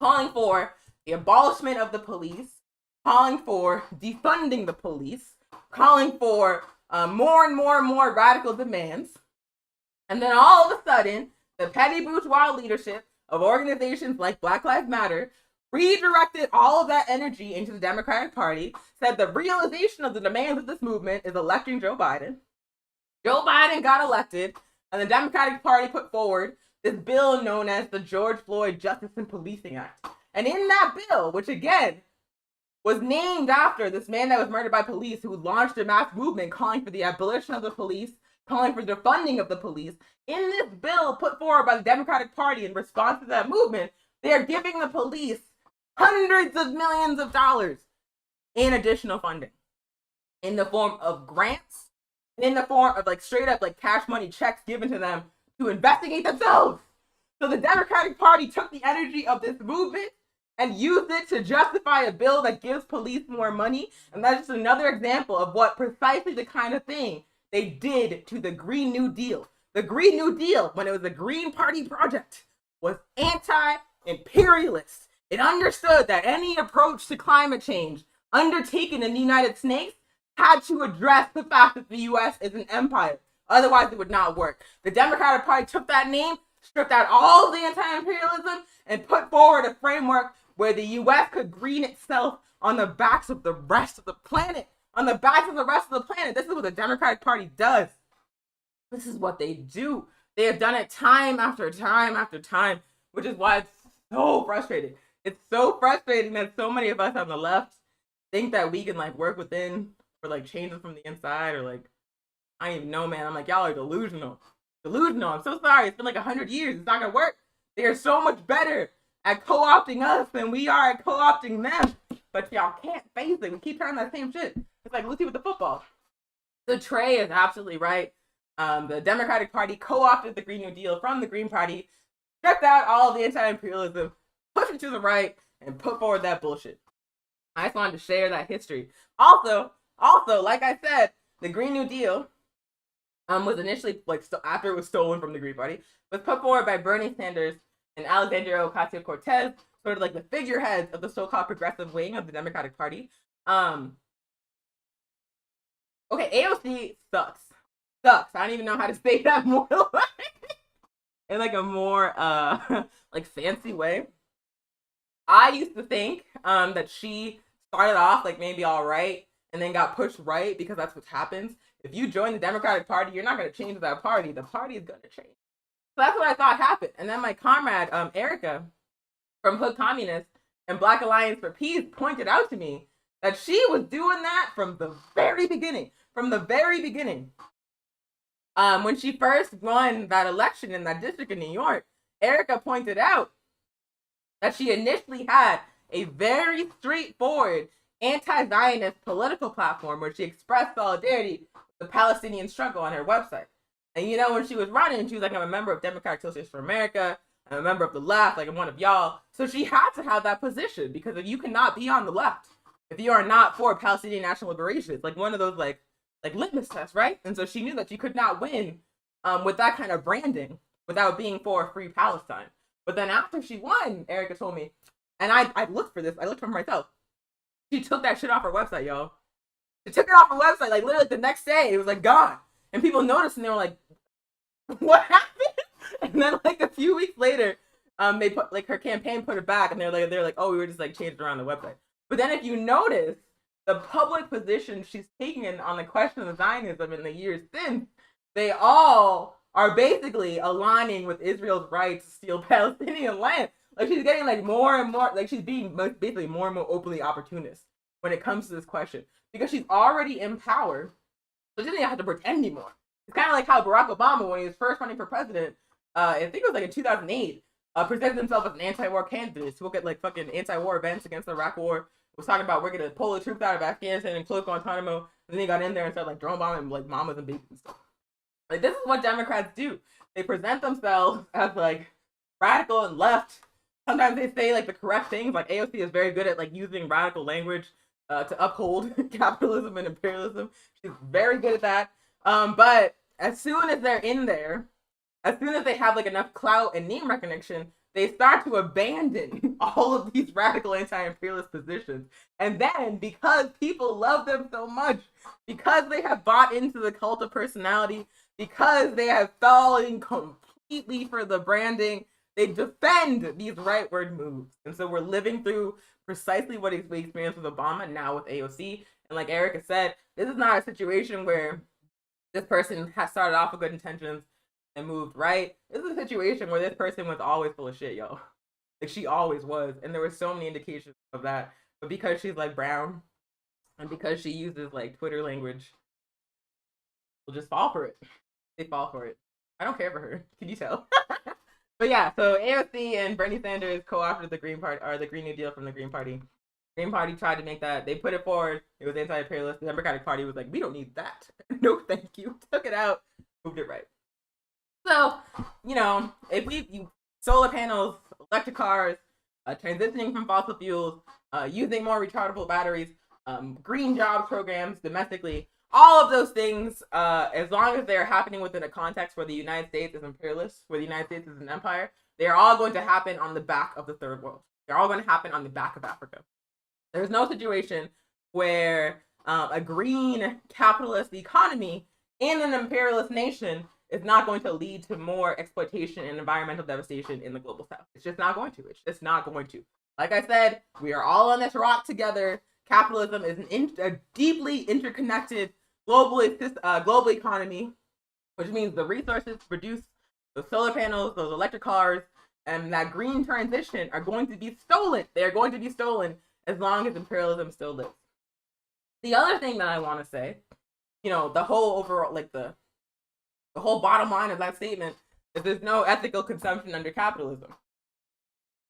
calling for the abolishment of the police, calling for defunding the police, calling for more and more and more radical demands. And then all of a sudden, the petty bourgeois leadership of organizations like Black Lives Matter redirected all of that energy into the Democratic Party, said the realization of the demands of this movement is electing Joe Biden. Joe Biden got elected, and the Democratic Party put forward this bill known as the George Floyd Justice and Policing Act. And in that bill, which again was named after this man that was murdered by police who launched a mass movement calling for the abolition of the police, calling for the funding of the police, in this bill put forward by the Democratic Party in response to that movement, they are giving the police hundreds of millions of dollars in additional funding in the form of grants, in the form of like straight up like cash money checks given to them to investigate themselves. So the Democratic Party took the energy of this movement and used it to justify a bill that gives police more money. And that's just another example of what precisely the kind of thing they did to the Green New Deal. The Green New Deal, when it was a Green Party project, was anti-imperialist. It understood that any approach to climate change undertaken in the United States had to address the fact that the US is an empire. Otherwise, it would not work. The Democratic Party took that name, stripped out all of the anti-imperialism, and put forward a framework where the US could green itself on the backs of the rest of the planet. On the backs of the rest of the planet. This is what the Democratic Party does. This is what they do. They have done it time after time after time, which is why it's so frustrating. It's so frustrating that so many of us on the left think that we can like work within or like change it from the inside or like, I don't even know, man. I'm like, y'all are delusional. Delusional. I'm so sorry. It's been like 100 years. It's not gonna work. They are so much better at co-opting us than we are at co-opting them. But y'all can't face it. We keep trying that same shit. It's like Lucy with the football. So Trey is absolutely right. The Democratic Party co-opted the Green New Deal from the Green Party, stripped out all of the anti-imperialism, pushed it to the right, and put forward that bullshit. I just wanted to share that history. Also, like I said, the Green New Deal was initially, like, after it was stolen from the Green Party, was put forward by Bernie Sanders and Alexandria Ocasio-Cortez, sort of like the figureheads of the so-called progressive wing of the Democratic Party. Okay, AOC sucks. I don't even know how to say that more in like a more like fancy way. I used to think that she started off like maybe all right and then got pushed right because that's what happens. If you join the Democratic Party, you're not going to change that party. The party is going to change. So that's what I thought happened. And then my comrade, Erica from Hood Communist and Black Alliance for Peace pointed out to me that she was doing that from the very beginning. When she first won that election in that district in New York, Erica pointed out that she initially had a very straightforward anti-Zionist political platform where she expressed solidarity with the Palestinian struggle on her website. And you know, when she was running, she was like, I'm a member of Democratic Socialists for America, I'm a member of the left, like I'm one of y'all. So she had to have that position because if you cannot be on the left, if you are not for Palestinian national liberation, it's like one of those like litmus tests, right? And so she knew that she could not win with that kind of branding without being for free Palestine. But then after she won, Erica told me, and I looked for this, I looked for myself. She took that shit off her website, y'all. She took it off her website, like literally the next day, it was like gone. And people noticed and they were like, what happened? And then like a few weeks later, they put like her campaign put it back and they're like, oh, we were just like changed around the website. But then if you notice, the public position she's taking on the question of Zionism in the years since, they all are basically aligning with Israel's right to steal Palestinian land. Like she's getting like more and more, like she's being basically more and more openly opportunist when it comes to this question because she's already in power, so she doesn't have to pretend anymore. It's kind of like how Barack Obama, when he was first running for president, I think it was like in 2008, presented himself as an anti-war candidate to look at like fucking anti-war events against the Iraq War. Was talking about we're gonna pull the troops out of Afghanistan and close Guantanamo, and then he got in there and started like drone bombing like mamas and babies and stuff. Like this is what Democrats do. They present themselves as like radical and left. Sometimes they say like the correct things. Like AOC is very good at like using radical language to uphold capitalism and imperialism. She's very good at that. But as soon as they're in there, as soon as they have like enough clout and name recognition, they start to abandon all of these radical anti-imperialist positions. And then, because people love them so much, because they have bought into the cult of personality, because they have fallen completely for the branding, they defend these rightward moves. And so we're living through precisely what we experienced with Obama, now with AOC. And like Erica said, this is not a situation where this person has started off with good intentions and moved right. This is a situation where this person was always full of shit, yo. Like, she always was. And there were so many indications of that. But because she's like brown and because she uses like Twitter language, we'll just fall for it. They fall for it. I don't care for her. Can you tell? But yeah, so AOC and Bernie Sanders co-opted the Green Party, or the Green New Deal from the Green Party. Green Party tried to make that. They put it forward. It was anti-imperialist. The Democratic Party was like, we don't need that. No, thank you. Took it out. Moved it right. So, you know, if solar panels, electric cars, transitioning from fossil fuels, using more rechargeable batteries, green jobs programs domestically, all of those things, as long as they're happening within a context where the United States is imperialist, where the United States is an empire, they're all going to happen on the back of the third world. They're all going to happen on the back of Africa. There's no situation where a green capitalist economy in an imperialist nation is not going to lead to more exploitation and environmental devastation in the global south. It's just not going to. It's just not going to. Like I said, we are all on this rock together. Capitalism is a deeply interconnected global economy, which means the resources to produce those solar panels, those electric cars, and that green transition are going to be stolen. They are going to be stolen as long as imperialism still lives. The other thing that I want to say, you know, the whole overall, like the whole bottom line of that statement is there's no ethical consumption under capitalism.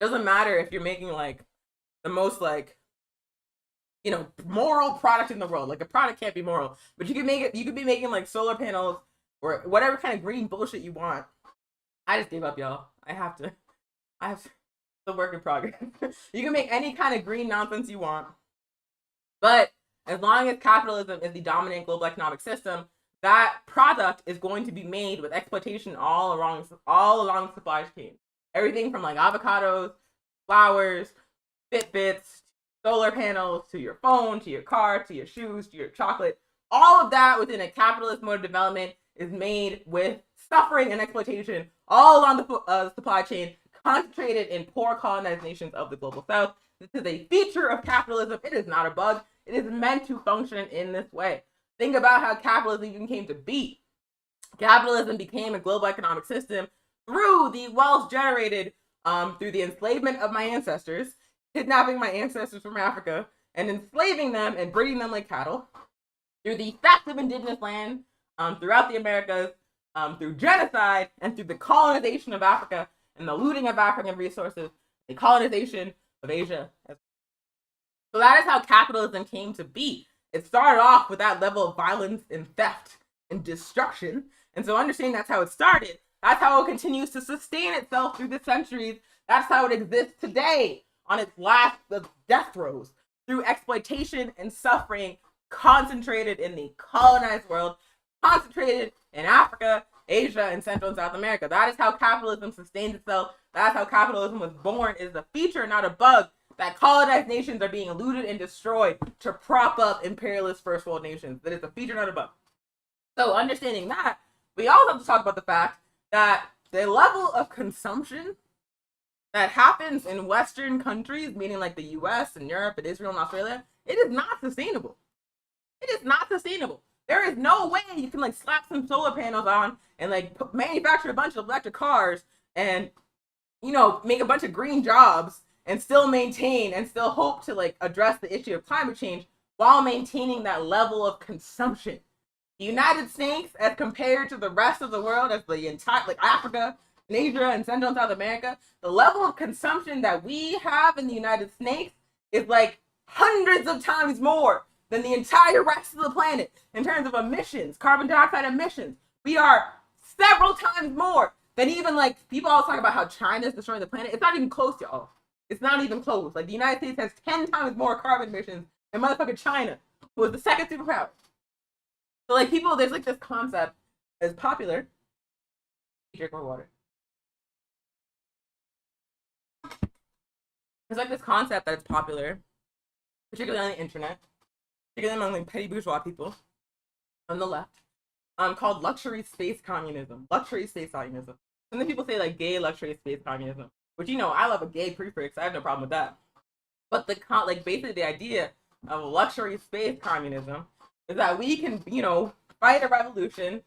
It doesn't matter if you're making like the most like, you know, moral product in the world. Like, a product can't be moral, but you can make it. You could be making like solar panels or whatever kind of green bullshit you want. I just gave up, y'all. I have to. The work in progress. You can make any kind of green nonsense you want, but as long as capitalism is the dominant global economic system, that product is going to be made with exploitation all along the supply chain. Everything from like avocados, flowers, Fitbits, solar panels, to your phone, to your car, to your shoes, to your chocolate. All of that within a capitalist mode of development is made with suffering and exploitation all along the supply chain, concentrated in poor colonized nations of the global south. This is a feature of capitalism. It is not a bug. It is meant to function in this way. Think about how capitalism even came to be. Capitalism became a global economic system through the wealth generated through the enslavement of my ancestors, kidnapping my ancestors from Africa, and enslaving them and breeding them like cattle, through the theft of indigenous land throughout the Americas, through genocide, and through the colonization of Africa and the looting of African resources, the colonization of Asia. So that is how capitalism came to be. It started off with that level of violence and theft and destruction. And so understanding that's how it started, that's how it continues to sustain itself through the centuries. That's how it exists today on its last death throes, through exploitation and suffering concentrated in the colonized world, concentrated in Africa, Asia, and Central and South America. That is how capitalism sustains itself. That's how capitalism was born. It is a feature, not a bug, that colonized nations are being looted and destroyed to prop up imperialist first world nations. That is a feature, not a bug. So understanding that, we also have to talk about the fact that the level of consumption that happens in Western countries, meaning like the US and Europe and Israel and Australia, it is not sustainable. It is not sustainable. There is no way you can like slap some solar panels on and like manufacture a bunch of electric cars and, you know, make a bunch of green jobs and still maintain and still hope to like address the issue of climate change while maintaining that level of consumption. The United States, as compared to the rest of the world, as the entire like Africa, and Asia, and Central and South America, the level of consumption that we have in the United States is like hundreds of times more than the entire rest of the planet in terms of emissions, carbon dioxide emissions. We are several times more than even like people always talk about how China is destroying the planet. It's not even close, y'all. It's not even close. Like the United States has 10 times more carbon emissions than motherfucking China, who is the second superpower. So like people, there's like this concept that's popular. Drink more water. It's like this concept that is popular, particularly on the internet, particularly among like petty bourgeois people on the left, called luxury space communism. Luxury space communism. And then people say like gay luxury space communism, which, you know, I love a gay prefix. I have no problem with that. But like basically the idea of luxury space communism is that we can, you know, fight a revolution,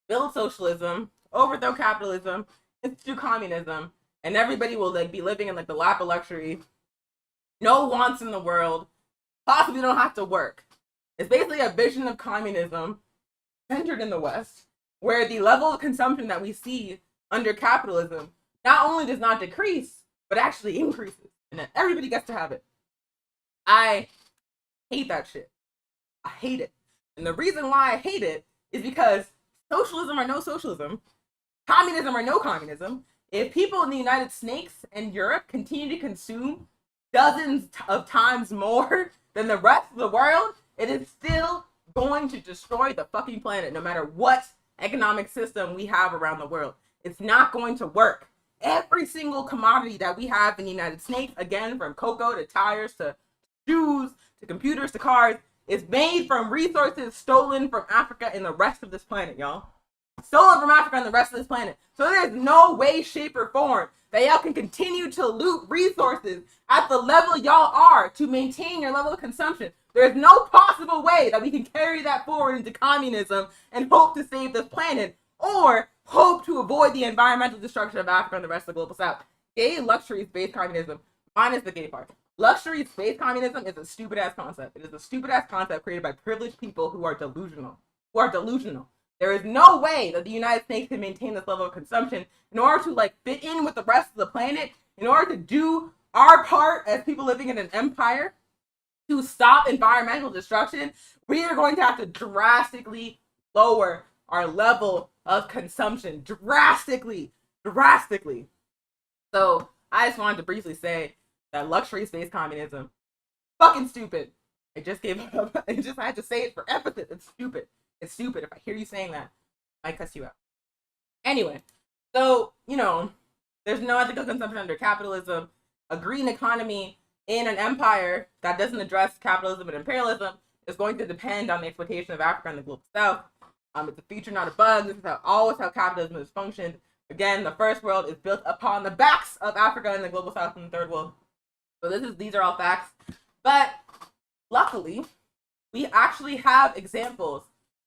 build socialism, overthrow capitalism, institute communism, and everybody will like be living in like the lap of luxury, no wants in the world, possibly don't have to work. It's basically a vision of communism centered in the West, where the level of consumption that we see under capitalism not only does not decrease, but actually increases, and then everybody gets to have it. I hate that shit. I hate it. And the reason why I hate it is because socialism or no socialism, communism or no communism, if people in the United States and Europe continue to consume dozens of times more than the rest of the world, it is still going to destroy the fucking planet no matter what economic system we have around the world. It's not going to work. Every single commodity that we have in the United States, again, from cocoa to tires to shoes to computers to cars, is made from resources stolen from Africa and the rest of this planet, y'all. Stolen from Africa and the rest of this planet. So there's no way, shape, or form that y'all can continue to loot resources at the level y'all are to maintain your level of consumption. There's no possible way that we can carry that forward into communism and hope to save this planet, or hope to avoid the environmental destruction of Africa and the rest of the global south. Gay luxury space communism, minus the gay part. Luxury space communism is a stupid ass concept. It is a stupid ass concept created by privileged people who are delusional. There is no way that the United States can maintain this level of consumption in order to like fit in with the rest of the planet, in order to do our part as people living in an empire to stop environmental destruction. We are going to have to drastically lower our level of consumption. Drastically. So I just wanted to briefly say that luxury space communism, fucking stupid. I just gave up. I had to say it for emphasis. It's stupid. It's stupid. If I hear you saying that, I cuss you out. Anyway, so, you know, there's no ethical consumption under capitalism. A green economy in an empire that doesn't address capitalism and imperialism is going to depend on the exploitation of Africa and the global south. It's a feature, not a bug. This is always how capitalism has functioned. Again, the first world is built upon the backs of Africa and the global south and the third world. So these are all facts. But luckily, we actually have examples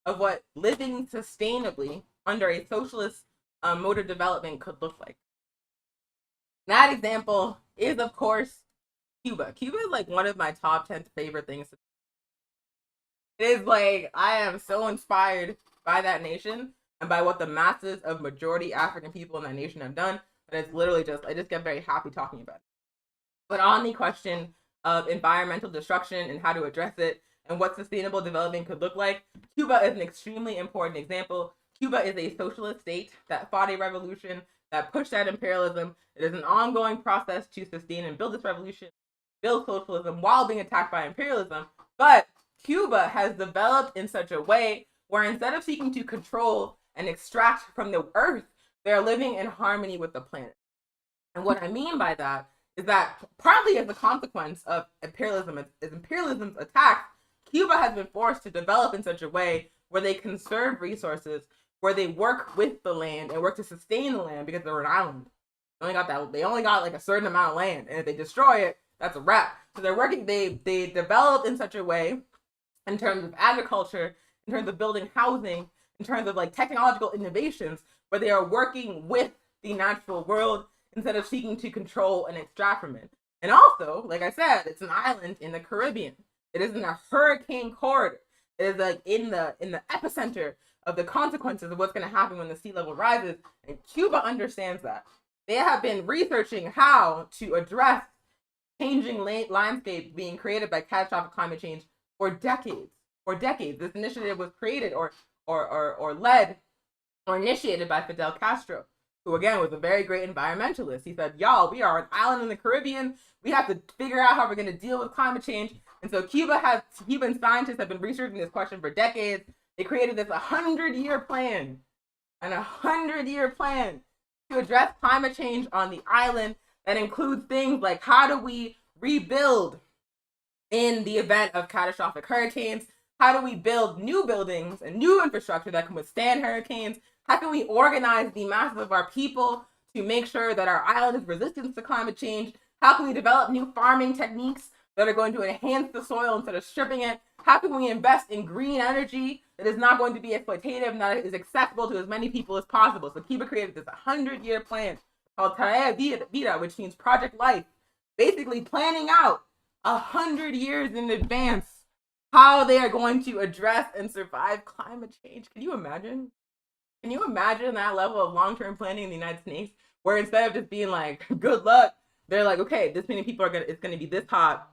of what living sustainably under a socialist mode of development could look like. That example is, of course, Cuba. Cuba is like one of my top 10 favorite things. It is like, I am so inspired by that nation and by what the masses of majority African people in that nation have done, that it's literally just, I just get very happy talking about it. But on the question of environmental destruction and how to address it and what sustainable development could look like, Cuba is an extremely important example. Cuba is a socialist state that fought a revolution, that pushed out imperialism. It is an ongoing process to sustain and build this revolution, build socialism while being attacked by imperialism. But Cuba has developed in such a way where instead of seeking to control and extract from the earth, they're living in harmony with the planet. And what I mean by that is that partly as a consequence of imperialism's attacks, Cuba has been forced to develop in such a way where they conserve resources, where they work with the land and work to sustain the land because they're an island. They only got like a certain amount of land, and if they destroy it, that's a wrap. So they're working, they developed in such a way in terms of agriculture, in terms of building housing, in terms of like technological innovations, where they are working with the natural world instead of seeking to control and extract from it. And also, like I said, it's an island in the Caribbean. It is in a hurricane corridor. It is like in the epicenter of the consequences of what's going to happen when the sea level rises. And Cuba understands that. They have been researching how to address changing landscape being created by catastrophic climate change for decades. This initiative was created or led or initiated by Fidel Castro, who again was a very great environmentalist. He said, y'all, we are an island in the Caribbean. We have to figure out how we're going to deal with climate change. And so Cuban scientists have been researching this question for decades. They created this 100-year plan, to address climate change on the island that includes things like how do we rebuild in the event of catastrophic hurricanes? How do we build new buildings and new infrastructure that can withstand hurricanes? How can we organize the masses of our people to make sure that our island is resistant to climate change? How can we develop new farming techniques that are going to enhance the soil instead of stripping it? How can we invest in green energy that is not going to be exploitative and that is accessible to as many people as possible? So Cuba created this 100-year plan called Tarea Vida, which means Project Life, basically planning out 100 years in advance how they are going to address and survive climate change. Can you imagine? Can you imagine that level of long-term planning in the United States, where instead of just being like, good luck, they're like, okay, this many people it's going to be this hot,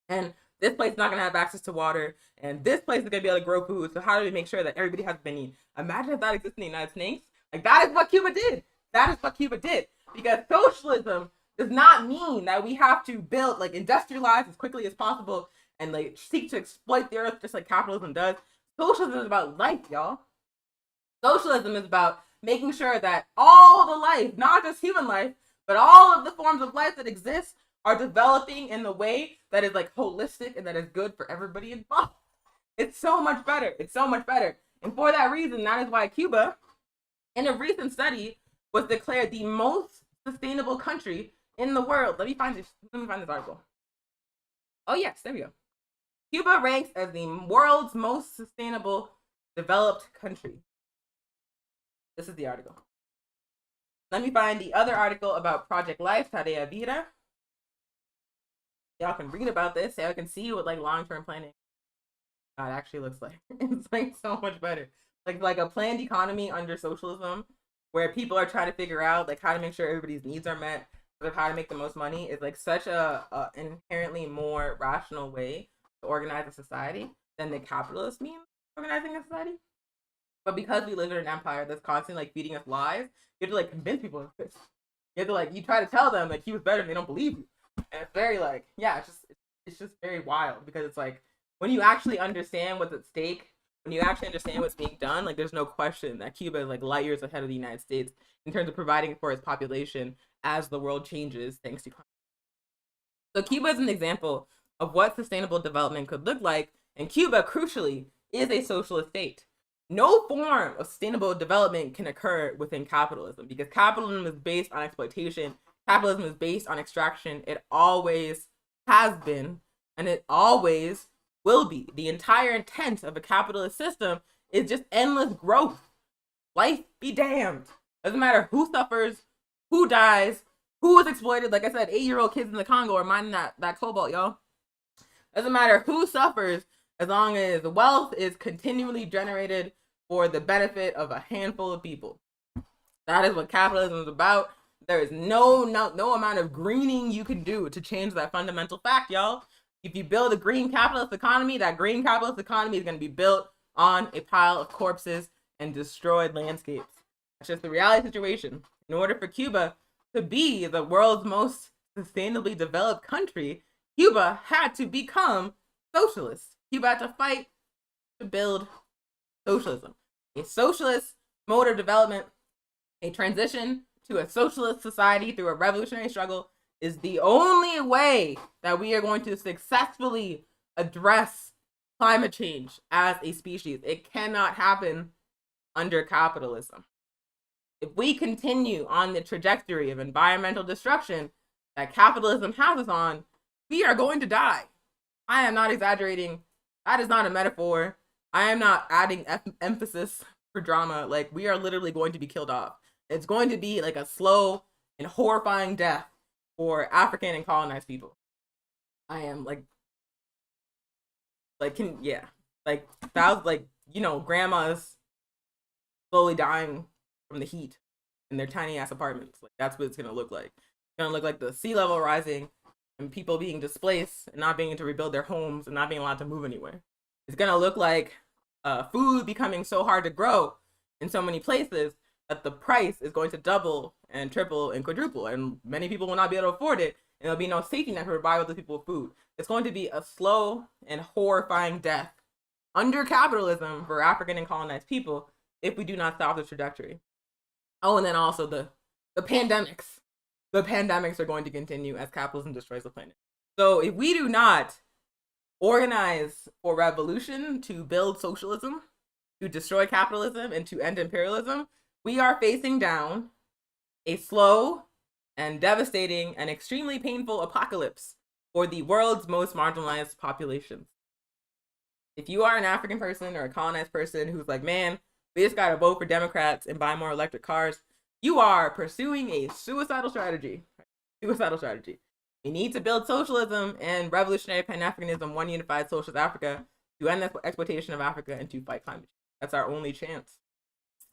and this place is not going to have access to water, and this place is going to be able to grow food, so how do we make sure that everybody has been eating? Imagine if that exists in the United States. Like, that is what Cuba did. That is what Cuba did. Because socialism does not mean that we have to build, like, industrialize as quickly as possible and, like, seek to exploit the earth just like capitalism does. Socialism is about life, y'all. Socialism is about making sure that all the life, not just human life, but all of the forms of life that exist are developing in the way that is like holistic and that is good for everybody involved. It's so much better. It's so much better. And for that reason, that is why Cuba, in a recent study, was declared the most sustainable country in the world. Let me find this article. Oh yes, there we go. Cuba ranks as the world's most sustainable developed country. This is the article. Let me find the other article about Project Life, Tarea Vida. Y'all can read about this. So y'all can see what like long-term planning actually looks like. It's like so much better. Like a planned economy under socialism, where people are trying to figure out like how to make sure everybody's needs are met, of how to make the most money, is like such a inherently more rational way to organize a society than the capitalist means organizing a society. But because we live in an empire that's constantly like feeding us lies, you have to like convince people of this. You have to like, you try to tell them like he was better and they don't believe you. And it's very like, yeah, it's just very wild, because it's like when you actually understand what's at stake, when you actually understand what's being done, like there's no question that Cuba is like light years ahead of the United States in terms of providing for its population as the world changes thanks to climate. So Cuba is an example of what sustainable development could look like, and Cuba, crucially, is a socialist state. No form of sustainable development can occur within capitalism, because capitalism is based on exploitation. Capitalism is based on extraction. It always has been, and it always will be. The entire intent of a capitalist system is just endless growth. Life be damned. Doesn't matter who suffers, who dies, who is exploited. Like I said, 8-year-old kids in the Congo are mining that cobalt, y'all. Doesn't matter who suffers, as long as wealth is continually generated for the benefit of a handful of people. That is what capitalism is about. There is no amount of greening you can do to change that fundamental fact, y'all. If you build a green capitalist economy, that green capitalist economy is going to be built on a pile of corpses and destroyed landscapes. That's just the reality situation. In order for Cuba to be the world's most sustainably developed country, Cuba had to become socialist. Cuba had to fight to build socialism. A socialist mode of development, a transition to a socialist society through a revolutionary struggle, is the only way that we are going to successfully address climate change as a species. It cannot happen under capitalism. If we continue on the trajectory of environmental destruction that capitalism has us on, we are going to die. I am not exaggerating. That is not a metaphor. I am not adding emphasis for drama. Like, we are literally going to be killed off. It's going to be like a slow and horrifying death for African and colonized people. I am like thousands, like, you know, grandmas slowly dying from the heat in their tiny ass apartments. Like, that's what it's gonna look like. It's gonna look like the sea level rising and people being displaced and not being able to rebuild their homes and not being allowed to move anywhere. It's gonna look like food becoming so hard to grow in so many places that the price is going to double and triple and quadruple, and many people will not be able to afford it, and there'll be no safety net to provide those people with food. It's going to be a slow and horrifying death under capitalism for African and colonized people if we do not stop the trajectory. Oh, and then also the pandemics. The pandemics are going to continue as capitalism destroys the planet. So if we do not organize for revolution to build socialism, to destroy capitalism, and to end imperialism, we are facing down a slow and devastating and extremely painful apocalypse for the world's most marginalized populations. If you are an African person or a colonized person who's like, man, we just gotta vote for Democrats and buy more electric cars, you are pursuing a suicidal strategy. Suicidal strategy. We need to build socialism and revolutionary Pan-Africanism, one unified socialist Africa, to end the exploitation of Africa and to fight climate change. That's our only chance.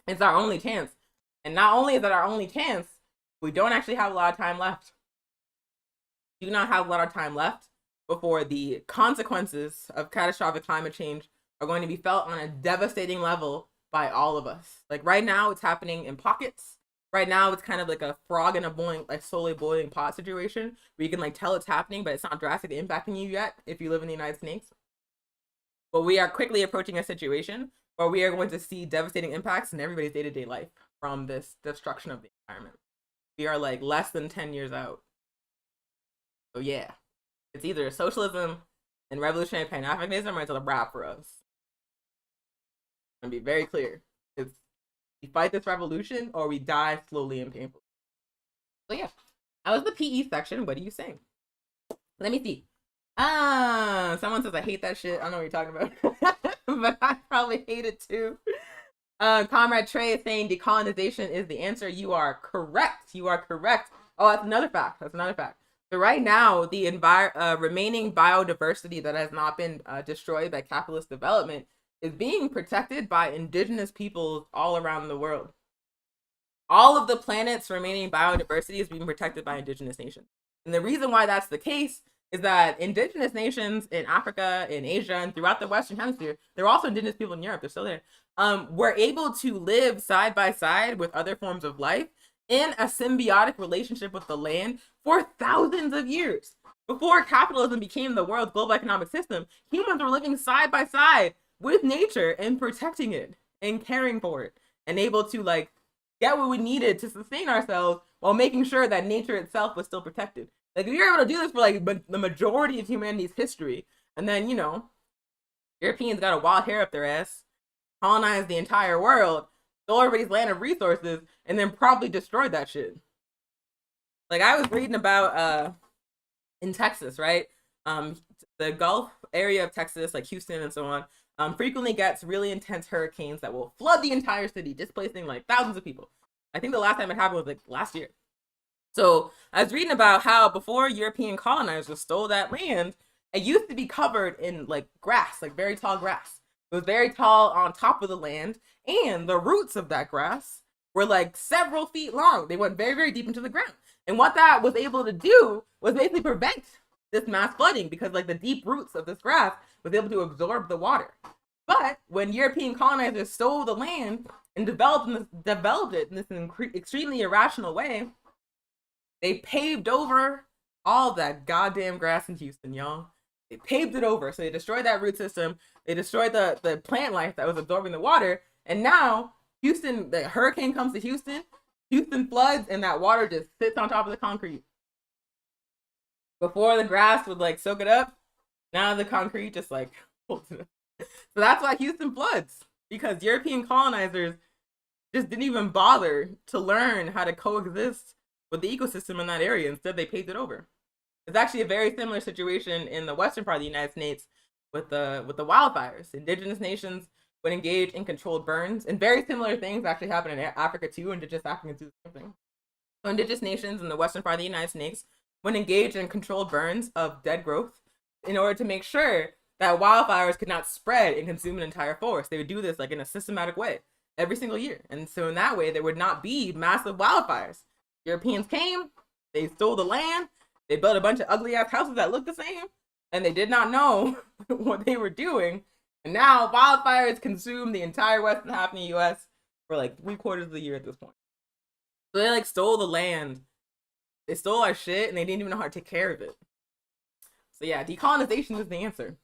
It's our only chance. And not only is that our only chance, we don't actually have a lot of time left. We do not have a lot of time left before the consequences of catastrophic climate change are going to be felt on a devastating level by all of us. Like right now, it's happening in pockets. Right now, it's kind of like a frog in a boiling, like slowly boiling pot situation where you can like tell it's happening, but it's not drastically impacting you yet if you live in the United States. But we are quickly approaching a situation where we are going to see devastating impacts in everybody's day-to-day life from this destruction of the environment. We are like less than 10 years out. So yeah, it's either socialism and revolutionary Pan-Africanism or it's a wrap for us. I'm gonna be very clear. It's we fight this revolution or we die slowly and painfully. So yeah, that was the PE section. What are you saying? Let me see. Someone says I hate that shit. I don't know what you're talking about, but I probably hate it too. Comrade Trey is saying decolonization is the answer. You are correct. You are correct. Oh, that's another fact. That's another fact. So right now, the remaining biodiversity that has not been destroyed by capitalist development is being protected by indigenous peoples all around the world. All of the planet's remaining biodiversity is being protected by indigenous nations. And the reason why that's the case is that indigenous nations in Africa, in Asia, and throughout the Western Hemisphere, they're also indigenous people in Europe, they're still there, were able to live side by side with other forms of life in a symbiotic relationship with the land for thousands of years. Before capitalism became the world's global economic system, humans were living side by side with nature and protecting it and caring for it and able to like get what we needed to sustain ourselves while making sure that nature itself was still protected. Like if you're able to do this for like the majority of humanity's history, and then, you know, Europeans got a wild hair up their ass, colonized the entire world, stole everybody's land and resources, and then probably destroyed that shit. Like I was reading about in Texas, right? The Gulf area of Texas, like Houston and so on, frequently gets really intense hurricanes that will flood the entire city, displacing like thousands of people. I think the last time it happened was like last year. So I was reading about how before European colonizers stole that land, it used to be covered in like grass, like very tall grass. It was very tall on top of the land, and the roots of that grass were like several feet long. They went very, very deep into the ground. And what that was able to do was basically prevent this mass flooding because like the deep roots of this grass was able to absorb the water. But when European colonizers stole the land and developed it in this extremely irrational way, they paved over all that goddamn grass in Houston, y'all. They paved it over. So they destroyed that root system. They destroyed the plant life that was absorbing the water. And now Houston, the hurricane comes to Houston, Houston floods, and that water just sits on top of the concrete. Before the grass would like soak it up, now the concrete just like holds it up. So that's why Houston floods, because European colonizers just didn't even bother to learn how to coexist with the ecosystem in that area. Instead, they paved it over. It's actually a very similar situation in the western part of the United States with the wildfires. Indigenous nations would engage in controlled burns, and very similar things actually happen in Africa too. Indigenous Africans do the same thing. So indigenous nations in the western part of the United States would engage in controlled burns of dead growth in order to make sure that wildfires could not spread and consume an entire forest. They would do this like in a systematic way every single year. And so in that way, there would not be massive wildfires. Europeans came, they stole the land, they built a bunch of ugly ass houses that looked the same, and they did not know what they were doing. And now wildfires consume the entire western half of the US for like 3/4 of the year at this point. So they like stole the land. They stole our shit and they didn't even know how to take care of it. So yeah, decolonization is the answer.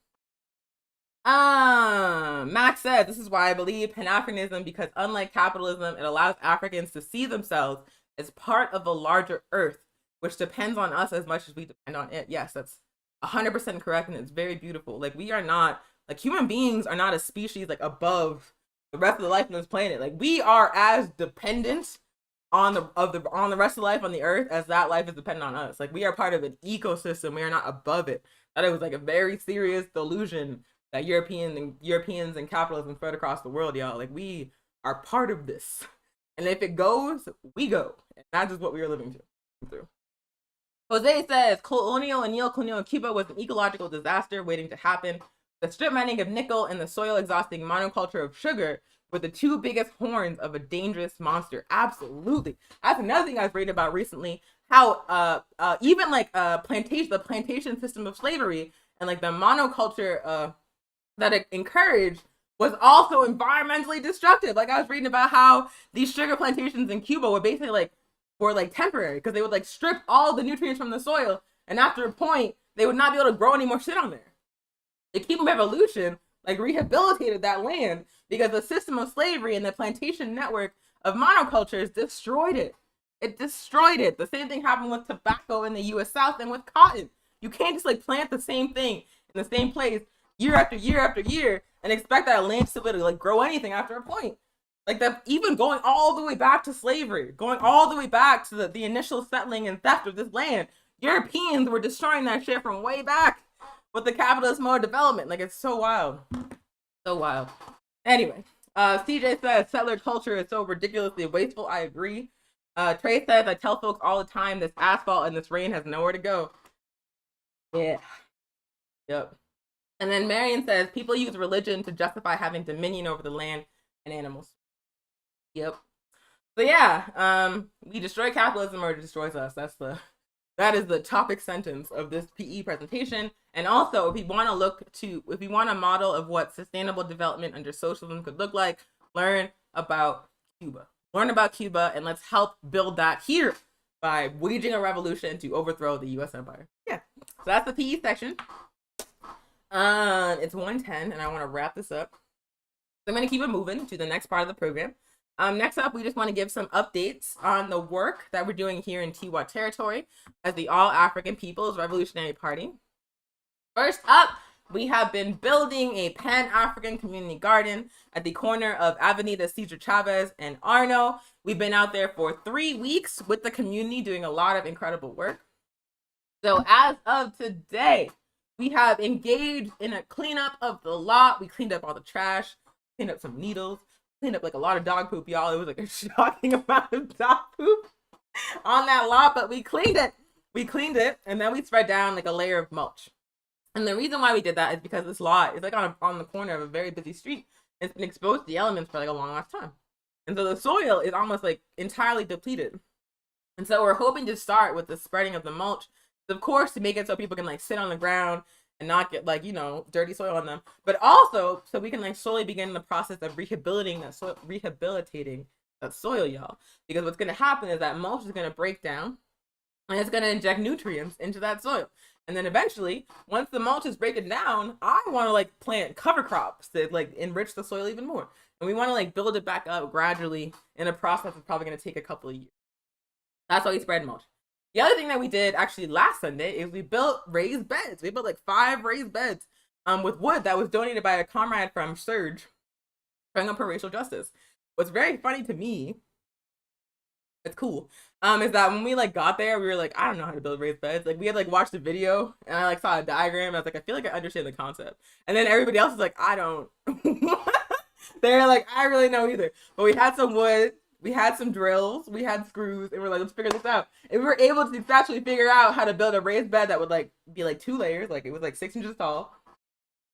Max said, this is why I believe Pan-Africanism, because unlike capitalism, it allows Africans to see themselves as part of a larger earth, which depends on us as much as we depend on it. Yes, that's 100% correct, and it's very beautiful. Like, we are not, like, human beings are not a species like above the rest of the life on this planet. Like, we are as dependent on the rest of life on the earth as that life is dependent on us. Like, we are part of an ecosystem. We are not above it. That it was like a very serious delusion that Europeans and capitalism spread across the world, y'all. Like, we are part of this. And if it goes, we go. And that's just what we are living through. Jose says, colonial and neo-colonial Cuba was an ecological disaster waiting to happen. The strip mining of nickel and the soil-exhausting monoculture of sugar were the two biggest horns of a dangerous monster. Absolutely. That's another thing I was reading about recently, how even like the plantation system of slavery and like the monoculture that it encouraged was also environmentally destructive. Like, I was reading about how these sugar plantations in Cuba were basically were temporary, because they would like strip all the nutrients from the soil, and after a point they would not be able to grow any more shit on there. The Cuban Revolution like rehabilitated that land because the system of slavery and the plantation network of monocultures destroyed it. It destroyed it. The same thing happened with tobacco in the US South and with cotton. You can't just like plant the same thing in the same place year after year after year and expect that land to like grow anything after a point. Like, that, even going all the way back to slavery, going all the way back to the initial settling and theft of this land, Europeans were destroying that shit from way back with the capitalist mode of development. Like, it's so wild. So wild. Anyway, CJ says settler culture is so ridiculously wasteful. I agree. Trey says, I tell folks all the time, this asphalt and this rain has nowhere to go. Yeah. Yep. And then Marion says, people use religion to justify having dominion over the land and animals. Yep. So yeah, we destroy capitalism or it destroys us. That is the topic sentence of this PE presentation. And also, if we want a model of what sustainable development under socialism could look like, learn about Cuba. Learn about Cuba, and let's help build that here by waging a revolution to overthrow the U.S. empire. Yeah. So that's the PE section. It's 1:10, and I want to wrap this up. So I'm going to keep it moving to the next part of the program. Next up, we just want to give some updates on the work that we're doing here in Tiwa territory as the All African People's Revolutionary Party. First up, we have been building a Pan-African community garden at the corner of Avenida Cesar Chavez and Arno. We've been out there for 3 weeks with the community doing a lot of incredible work. So as of today, we have engaged in a cleanup of the lot. We cleaned up all the trash, cleaned up some needles, cleaned up like a lot of dog poop, y'all. It was like a shocking amount of dog poop on that lot, but we cleaned it, and then we spread down like a layer of mulch. And the reason why we did that is because this lot is like on the corner of a very busy street. It's been exposed to the elements for like a long ass time, and so the soil is almost like entirely depleted. And so we're hoping to start with the spreading of the mulch, of course, to make it so people can like sit on the ground and not get like, dirty soil on them, but also so we can like slowly begin the process of rehabilitating that soil, y'all. Because what's going to happen is that mulch is going to break down and it's going to inject nutrients into that soil. And then eventually, once the mulch is breaking down, I want to like plant cover crops that like enrich the soil even more. And we want to like build it back up gradually in a process that's probably going to take a couple of years. That's why we spread mulch. The other thing that we did actually last Sunday is we built raised beds. We built like 5 raised beds with wood that was donated by a comrade from Surge, showing up for racial justice. What's very funny to me, it's cool, is that when we like got there, we were like, I don't know how to build raised beds. Like, we had like watched the video and I like saw a diagram. And I was like, I feel like I understand the concept. And then everybody else was like, I don't. They're like, I really know either. But we had some wood. We had some drills, we had screws, and we're like, let's figure this out. And we were able to actually figure out how to build a raised bed that would like be like 2 layers, like it was like 6 inches tall.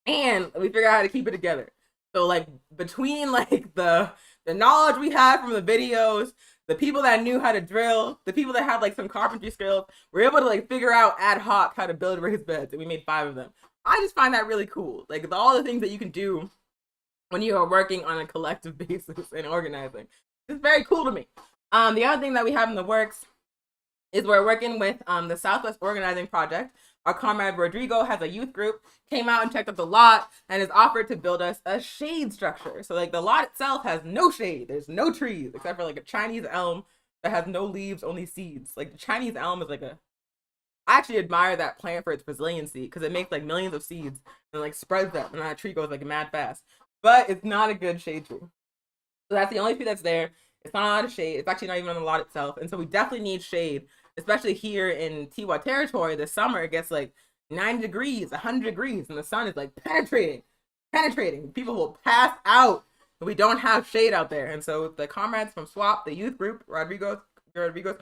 And we figured out how to keep it together. So like between like the knowledge we had from the videos, the people that knew how to drill, the people that had like some carpentry skills, we're able to like figure out ad hoc how to build raised beds, and we made 5 of them. I just find that really cool. Like all the things that you can do when you are working on a collective basis and organizing. It's very cool to me. The other thing that we have in the works is we're working with the Southwest Organizing Project. Our comrade Rodrigo has a youth group, came out and checked out the lot, and has offered to build us a shade structure. So like the lot itself has no shade. There's no trees except for like a Chinese elm that has no leaves, only seeds. Like the Chinese elm is like I actually admire that plant for its resiliency because it makes like millions of seeds and like spreads them, and that tree goes like mad fast. But it's not a good shade tree. So that's the only tree that's there. It's not a lot of shade. It's actually not even on the lot itself. And so we definitely need shade, especially here in Tiwa territory. This summer it gets like 90 degrees, 100 degrees, and the sun is like penetrating. People will pass out. We don't have shade out there. And so the comrades from SWAP, the youth group, Rodrigo's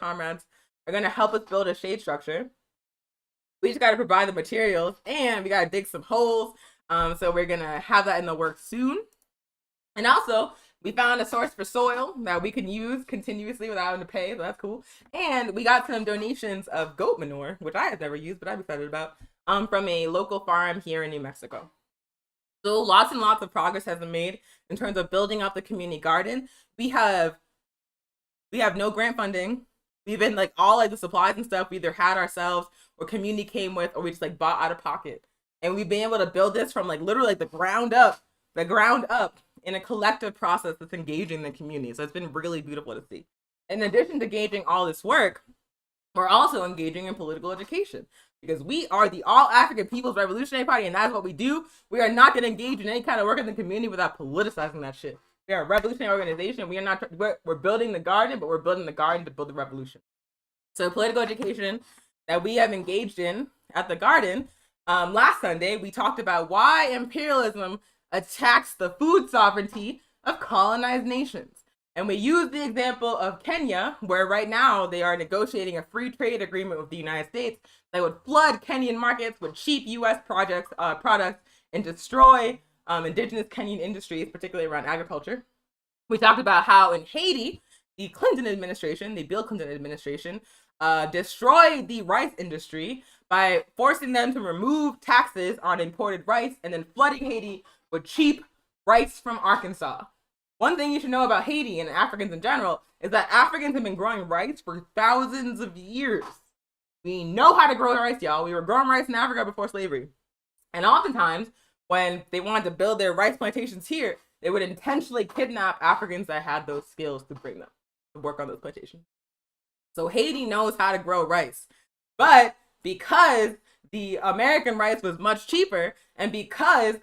comrades, are going to help us build a shade structure. We just got to provide the materials, and we got to dig some holes. So we're going to have that in the works soon. And also, we found a source for soil that we can use continuously without having to pay, so that's cool. And we got some donations of goat manure, which I have never used, but I'm excited about, from a local farm here in New Mexico. So lots and lots of progress has been made in terms of building up the community garden. We have no grant funding. We've been like all like the supplies and stuff we either had ourselves or community came with, or we just like bought out of pocket. And we've been able to build this from like literally like the ground up in a collective process that's engaging the community. So it's been really beautiful to see. In addition to engaging all this work, we're also engaging in political education, because we are the All African People's Revolutionary Party, and that's what we do. We are not going to engage in any kind of work in the community without politicizing that shit. We are a revolutionary organization. We're building the garden, but we're building the garden to build the revolution. So political education that we have engaged in at the garden, last Sunday, we talked about why imperialism attacks the food sovereignty of colonized nations. And we used the example of Kenya, where right now they are negotiating a free trade agreement with the United States that would flood Kenyan markets with cheap U.S. products and destroy indigenous Kenyan industries, particularly around agriculture. We talked about how in Haiti, the Bill Clinton administration, destroyed the rice industry by forcing them to remove taxes on imported rice and then flooding Haiti with cheap rice from Arkansas. One thing you should know about Haiti and Africans in general is that Africans have been growing rice for thousands of years. We know how to grow rice, y'all. We were growing rice in Africa before slavery. And oftentimes, when they wanted to build their rice plantations here, they would intentionally kidnap Africans that had those skills to bring them to work on those plantations. So Haiti knows how to grow rice. But because the American rice was much cheaper, and because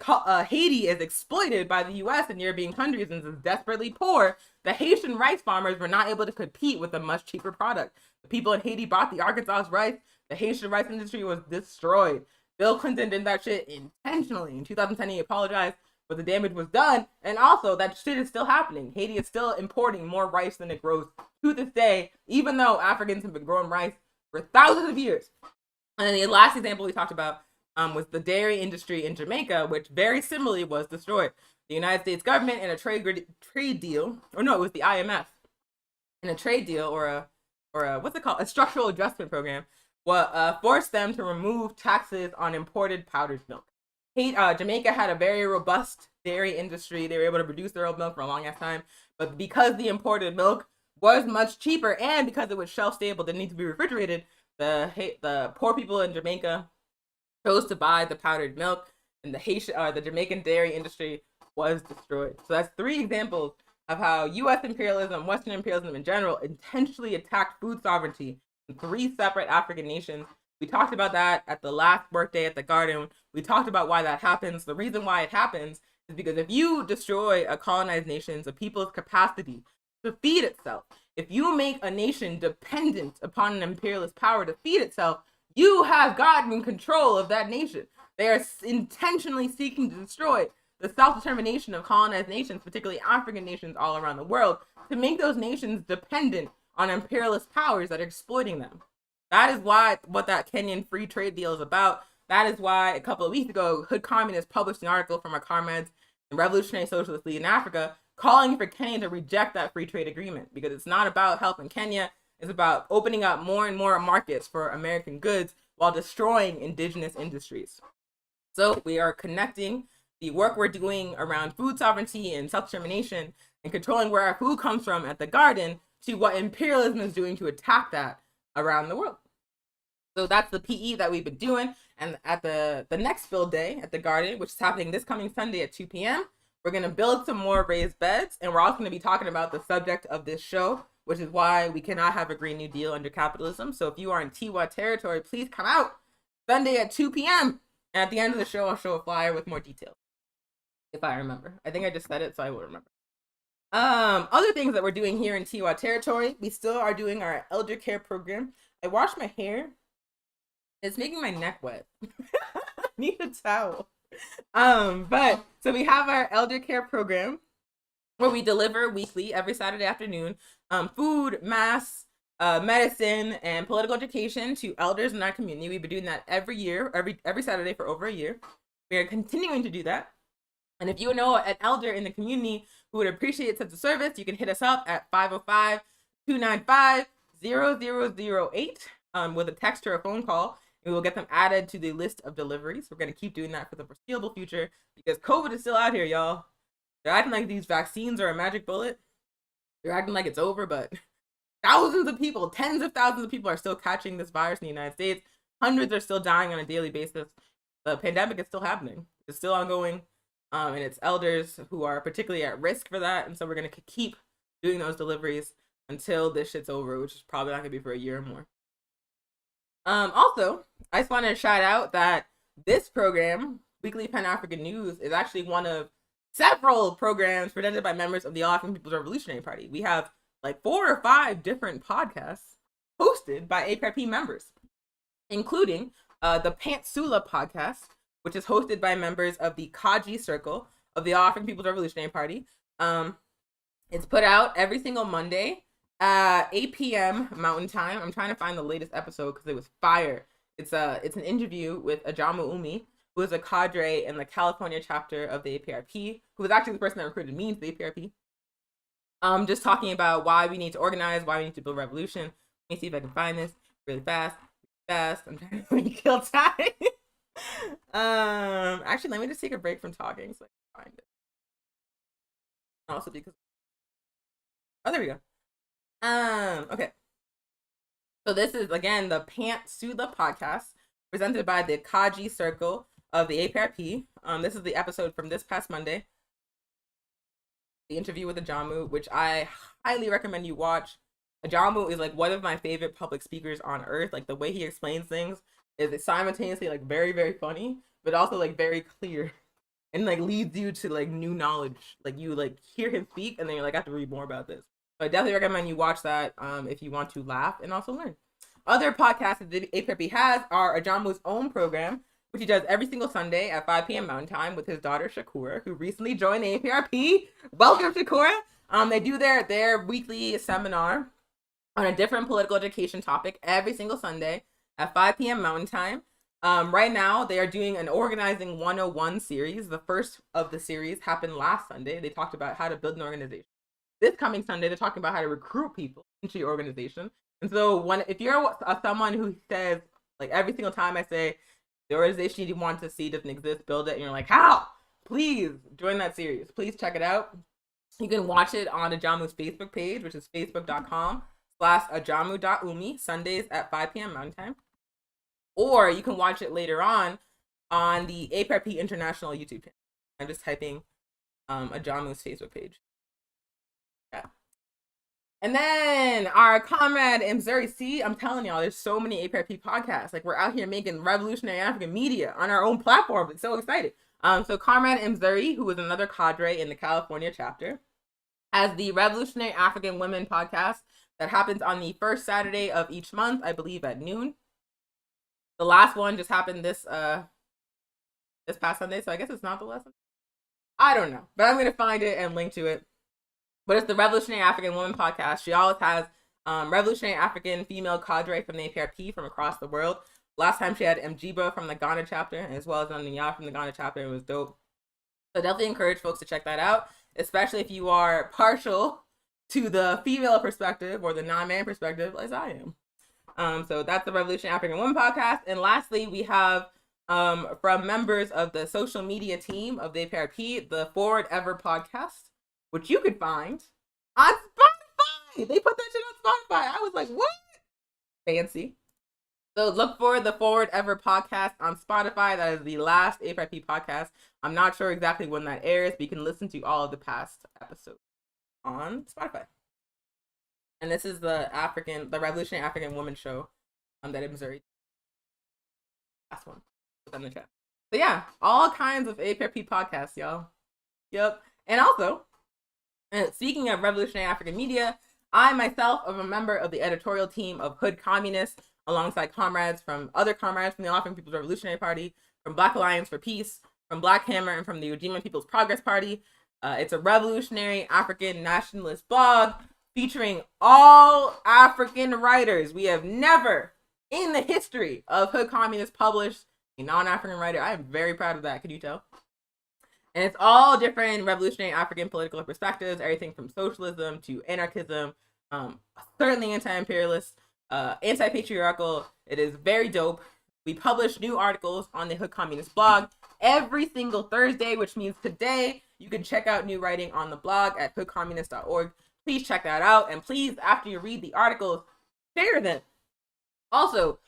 Haiti is exploited by the U.S. and European countries and is desperately poor, the Haitian rice farmers were not able to compete with a much cheaper product. The people in Haiti bought the Arkansas rice. The Haitian rice industry was destroyed. Bill Clinton did that shit intentionally. In 2010, he apologized, but the damage was done. And also, that shit is still happening. Haiti is still importing more rice than it grows to this day, even though Africans have been growing rice for thousands of years. And then the last example we talked about was the dairy industry in Jamaica, which very similarly was destroyed. The United States government in a trade deal, or no, it was the IMF, in a trade deal or a what's it called? A structural adjustment program, forced them to remove taxes on imported powdered milk. Jamaica had a very robust dairy industry. They were able to produce their own milk for a long ass time, but because the imported milk was much cheaper and because it was shelf stable, didn't need to be refrigerated, the poor people in Jamaica chose to buy the powdered milk, and the Jamaican dairy industry was destroyed. So that's 3 examples of how U.S. imperialism, Western imperialism in general, intentionally attacked food sovereignty in 3 separate African nations. We talked about that at the last workday at the garden. We talked about why that happens. The reason why it happens is because if you destroy a colonized nation's, a people's capacity to feed itself, if you make a nation dependent upon an imperialist power to feed itself, you have gotten control of that nation. They are intentionally seeking to destroy the self-determination of colonized nations, particularly African nations all around the world, to make those nations dependent on imperialist powers that are exploiting them. That is what that Kenyan free trade deal is about. That is why a couple of weeks ago, Hood Communists published an article from our comrades in Revolutionary Socialist League in Africa calling for Kenya to reject that free trade agreement, because it's not about helping Kenya. It's about opening up more and more markets for American goods while destroying indigenous industries. So we are connecting the work we're doing around food sovereignty and self-determination and controlling where our food comes from at the garden to what imperialism is doing to attack that around the world. So that's the PE that we've been doing. And at the next build day at the garden, which is happening this coming Sunday at 2 p.m., we're going to build some more raised beds. And we're also going to be talking about the subject of this show, which is why we cannot have a Green New Deal under capitalism. So if you are in Tiwa territory, please come out Sunday at 2 p.m. And at the end of the show, I'll show a flyer with more details, if I remember. I think I just said it, so I will remember. Other things that we're doing here in Tiwa territory, we still are doing our elder care program. I washed my hair. It's making my neck wet. I need a towel. But so we have our elder care program where we deliver weekly, every Saturday afternoon, food, mass, medicine, and political education to elders in our community. We've been doing that every year, every Saturday for over a year. We are continuing to do that. And if you know an elder in the community who would appreciate such a service, you can hit us up at 505-295-0008 with a text or a phone call. We will get them added to the list of deliveries. We're going to keep doing that for the foreseeable future because COVID is still out here, y'all. They're acting like these vaccines are a magic bullet. They're acting like it's over, but thousands of people, tens of thousands of people are still catching this virus in the United States. Hundreds are still dying on a daily basis. The pandemic is still happening. It's still ongoing. And it's elders who are particularly at risk for that. And so we're going to keep doing those deliveries until this shit's over, which is probably not going to be for a year or more. Also, I just want to shout out that this program, Weekly Pan-African News, is actually one of several programs presented by members of the All-African People's Revolutionary Party. We have like 4 or 5 different podcasts hosted by APRP members, including the Pantsula podcast, which is hosted by members of the Kaji Circle of the All-African People's Revolutionary Party. It's put out every single Monday at 8 p.m. Mountain Time. I'm trying to find the latest episode because it was fire. It's an interview with Ajamu Umi, who is a cadre in the California chapter of the APRP, who was actually the person that recruited me into the APRP. Just talking about why we need to organize, why we need to build revolution. Let me see if I can find this really fast. I'm trying to kill time. Actually, let me just take a break from talking so I can find it. Also because, oh, there we go. Okay. So this is again the Pantsula podcast presented by the Kaji Circle of the APRP. This is the episode from this past Monday. The interview with Ajamu, which I highly recommend you watch. Ajamu is like one of my favorite public speakers on earth. Like the way he explains things is simultaneously like very, very funny, but also like very clear and like leads you to like new knowledge. Like you like hear him speak and then you're like, I have to read more about this. So I definitely recommend you watch that if you want to laugh and also learn. Other podcasts that the APRP has are Ajamu's own program, which he does every single Sunday at 5 p.m. Mountain Time with his daughter Shakura, who recently joined the APRP. Welcome, Shakura. They do their weekly seminar on a different political education topic every single Sunday at 5 p.m. Mountain Time. Right now, they are doing an Organizing 101 series. The first of the series happened last Sunday. They talked about how to build an organization. This coming Sunday, they're talking about how to recruit people into your organization. And so if you're someone who says, like every single time I say, the organization you want to see doesn't exist, build it, and you're like, how? Please join that series. Please check it out. You can watch it on Ajamu's Facebook page, which is facebook.com/ajamu.umi, Sundays at 5 p.m. Mountain Time. Or you can watch it later on the APRP International YouTube channel. I'm just typing Ajamu's Facebook page. Yeah. And then our comrade Mzuri C, I'm telling y'all, there's so many APRP podcasts. Like we're out here making revolutionary African media on our own platform. It's so exciting. So Comrade Mzuri, who is another cadre in the California chapter, has the Revolutionary African Women podcast that happens on the first Saturday of each month, I believe at noon. The last one just happened this past Sunday, so I guess it's not the lesson. I don't know, but I'm gonna find it and link to it. But it's the Revolutionary African Women podcast. She always has Revolutionary African female cadre from the APRP from across the world. Last time she had Mjiba from the Ghana chapter, as well as Nya from the Ghana chapter. It was dope. So definitely encourage folks to check that out, especially if you are partial to the female perspective or the non-man perspective, as I am. So that's the Revolutionary African Women podcast. And lastly, we have from members of the social media team of the APRP, the Forward Ever podcast, which you could find on Spotify. They put that shit on Spotify. I was like, what? Fancy. So look for the Forward Ever podcast on Spotify. That is the last APRP podcast. I'm not sure exactly when that airs, but you can listen to all of the past episodes on Spotify. And this is the Revolutionary African Woman show that in Missouri. Last one. Put that in the chat. So yeah, all kinds of APRP podcasts, y'all. Yep. And also, speaking of revolutionary African media, I myself am a member of the editorial team of Hood Communists, alongside comrades from the All African People's Revolutionary Party, from Black Alliance for Peace, from Black Hammer, and from the Ujima People's Progress Party. It's a revolutionary African nationalist blog featuring all African writers. We have never, in the history of Hood Communists, published a non-African writer. I am very proud of that. Can you tell? And it's all different revolutionary African political perspectives, everything from socialism to anarchism, certainly anti-imperialist, anti-patriarchal. It is very dope. We publish new articles on the Hood Communist blog every single Thursday, which means today you can check out new writing on the blog at hoodcommunist.org. Please check that out. And please, after you read the articles, share them. Also,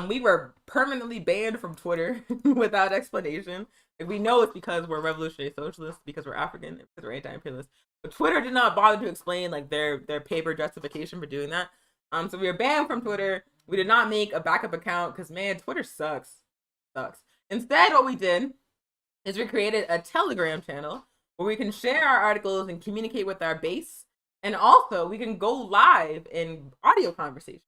we were permanently banned from Twitter without explanation. Like, we know it's because we're revolutionary socialists, because we're African, because we're anti-imperialist. But Twitter did not bother to explain like their paper justification for doing that. So we were banned from Twitter. We did not make a backup account because, man, Twitter sucks. Instead, what we did is we created a Telegram channel where we can share our articles and communicate with our base. And also, we can go live in audio conversation.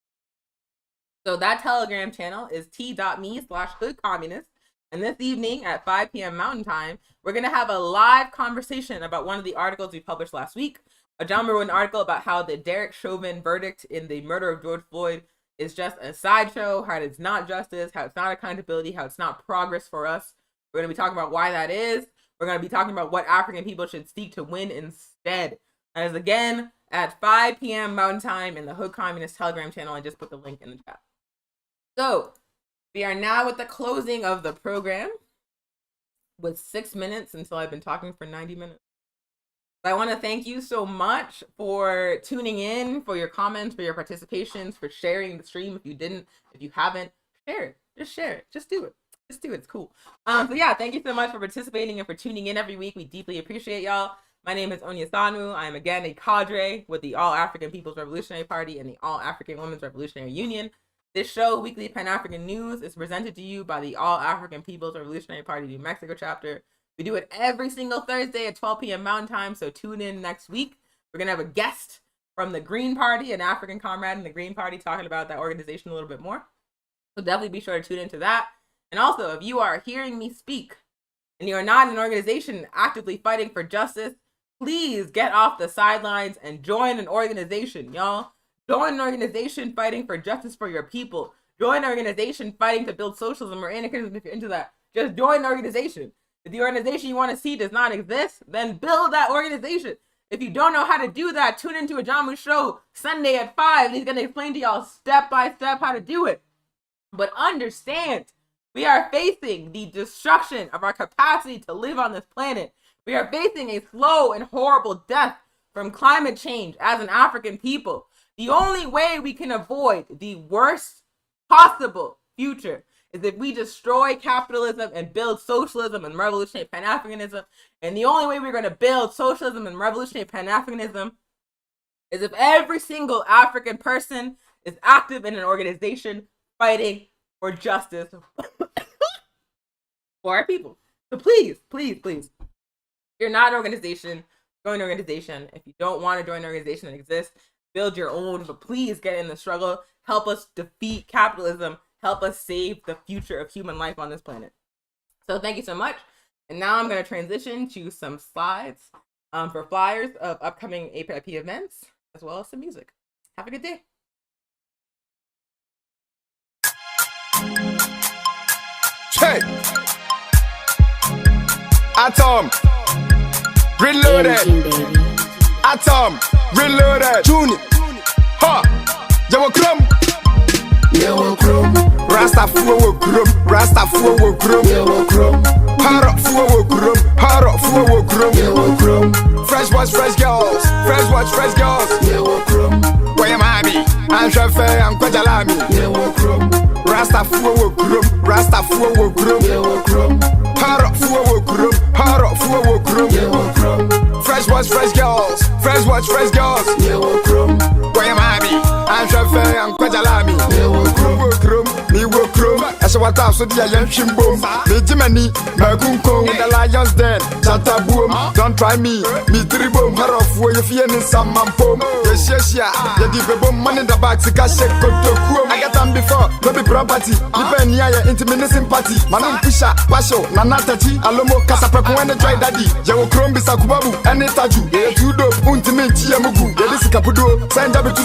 So that Telegram channel is t.me/hoodcommunist. And this evening at 5 p.m. Mountain Time, we're going to have a live conversation about one of the articles we published last week. A gentleman wrote an article about how the Derek Chauvin verdict in the murder of George Floyd is just a sideshow, how it's not justice, how it's not accountability, how it's not progress for us. We're going to be talking about why that is. We're going to be talking about what African people should seek to win instead. That is again at 5 p.m. Mountain Time in the Hood Communist Telegram channel. I just put the link in the chat. So we are now at the closing of the program with 6 minutes until I've been talking for 90 minutes. I want to thank you so much for tuning in, for your comments, for your participations, for sharing the stream. If you haven't, share it. Just share it. Just do it. It's cool. So yeah, thank you so much for participating and for tuning in every week. We deeply appreciate y'all. My name is Onya Sanu. I am again a cadre with the All African People's Revolutionary Party and the All African Women's Revolutionary Union. This show, Weekly Pan-African News, is presented to you by the All African People's Revolutionary Party New Mexico chapter. We do it every single Thursday at 12 p.m. Mountain Time, so tune in next week. We're going to have a guest from the Green Party, an African comrade in the Green Party, talking about that organization a little bit more. So definitely be sure to tune into that. And also, if you are hearing me speak and you are not in an organization actively fighting for justice, please get off the sidelines and join an organization, y'all. Join an organization fighting for justice for your people. Join an organization fighting to build socialism or anarchism if you're into that. Just join an organization. If the organization you want to see does not exist, then build that organization. If you don't know how to do that, tune into Ajamu's show Sunday at 5, and he's going to explain to y'all step by step how to do it. But understand, we are facing the destruction of our capacity to live on this planet. We are facing a slow and horrible death from climate change as an African people. The only way we can avoid the worst possible future is if we destroy capitalism and build socialism and revolutionary Pan-Africanism. And the only way we're going to build socialism and revolutionary Pan-Africanism is if every single African person is active in an organization fighting for justice for our people. So please, please, please, if you're not an organization, join an organization. If you don't want to join an organization that exists, build your own, but please get in the struggle. Help us defeat capitalism. Help us save the future of human life on this planet. So thank you so much. And now I'm going to transition to some slides for flyers of upcoming APIP events, as well as some music. Have a good day. Hey! Atom! Reloaded! Atom! Reloaded! Junior! Ha! Jawa Krum! Yawa Krum! Rastafua wo Krum! Rastafua wo Krum! Yawa Krum! Harafua wo Krum! Harafua wo Krum! Yawa Krum! Fresh boys, fresh girls! Fresh boys, fresh girls! Yawa Krum! Where am I? I'm Shafe, I'm Kwajalami! Yawa Krum! Rastafua wo Krum! Rastafua wo Krum! Yawa Krum! Harafua wo Krum! Harafua wo Krum! Yawa Krum! Fresh boys, fresh girls. Fresh boys, fresh girls. Yeah, we're chrome. Where am I? I'm Shafe and Kwajalami. Yeah, we're chrome. Me we're chrome. I shall what so dear young Shimbo. The Jimmy, Magunko, in the Lions Den. Chata boom. Don't try me. Me tribo. Harof, where you feel in some man pom. Yes, yeah. You give a bomb money in the back to cash it. I got them before. No be property. Depend here, intimate sympathy. Manum Pisha, Pasho, Nanatachi, Alomo, Casapaco, and the dry daddy. Yawo Chrome, Bisakubabu, and Netaju. They are too dope. Untimate Chiamugu. They is Capudo. Sign up to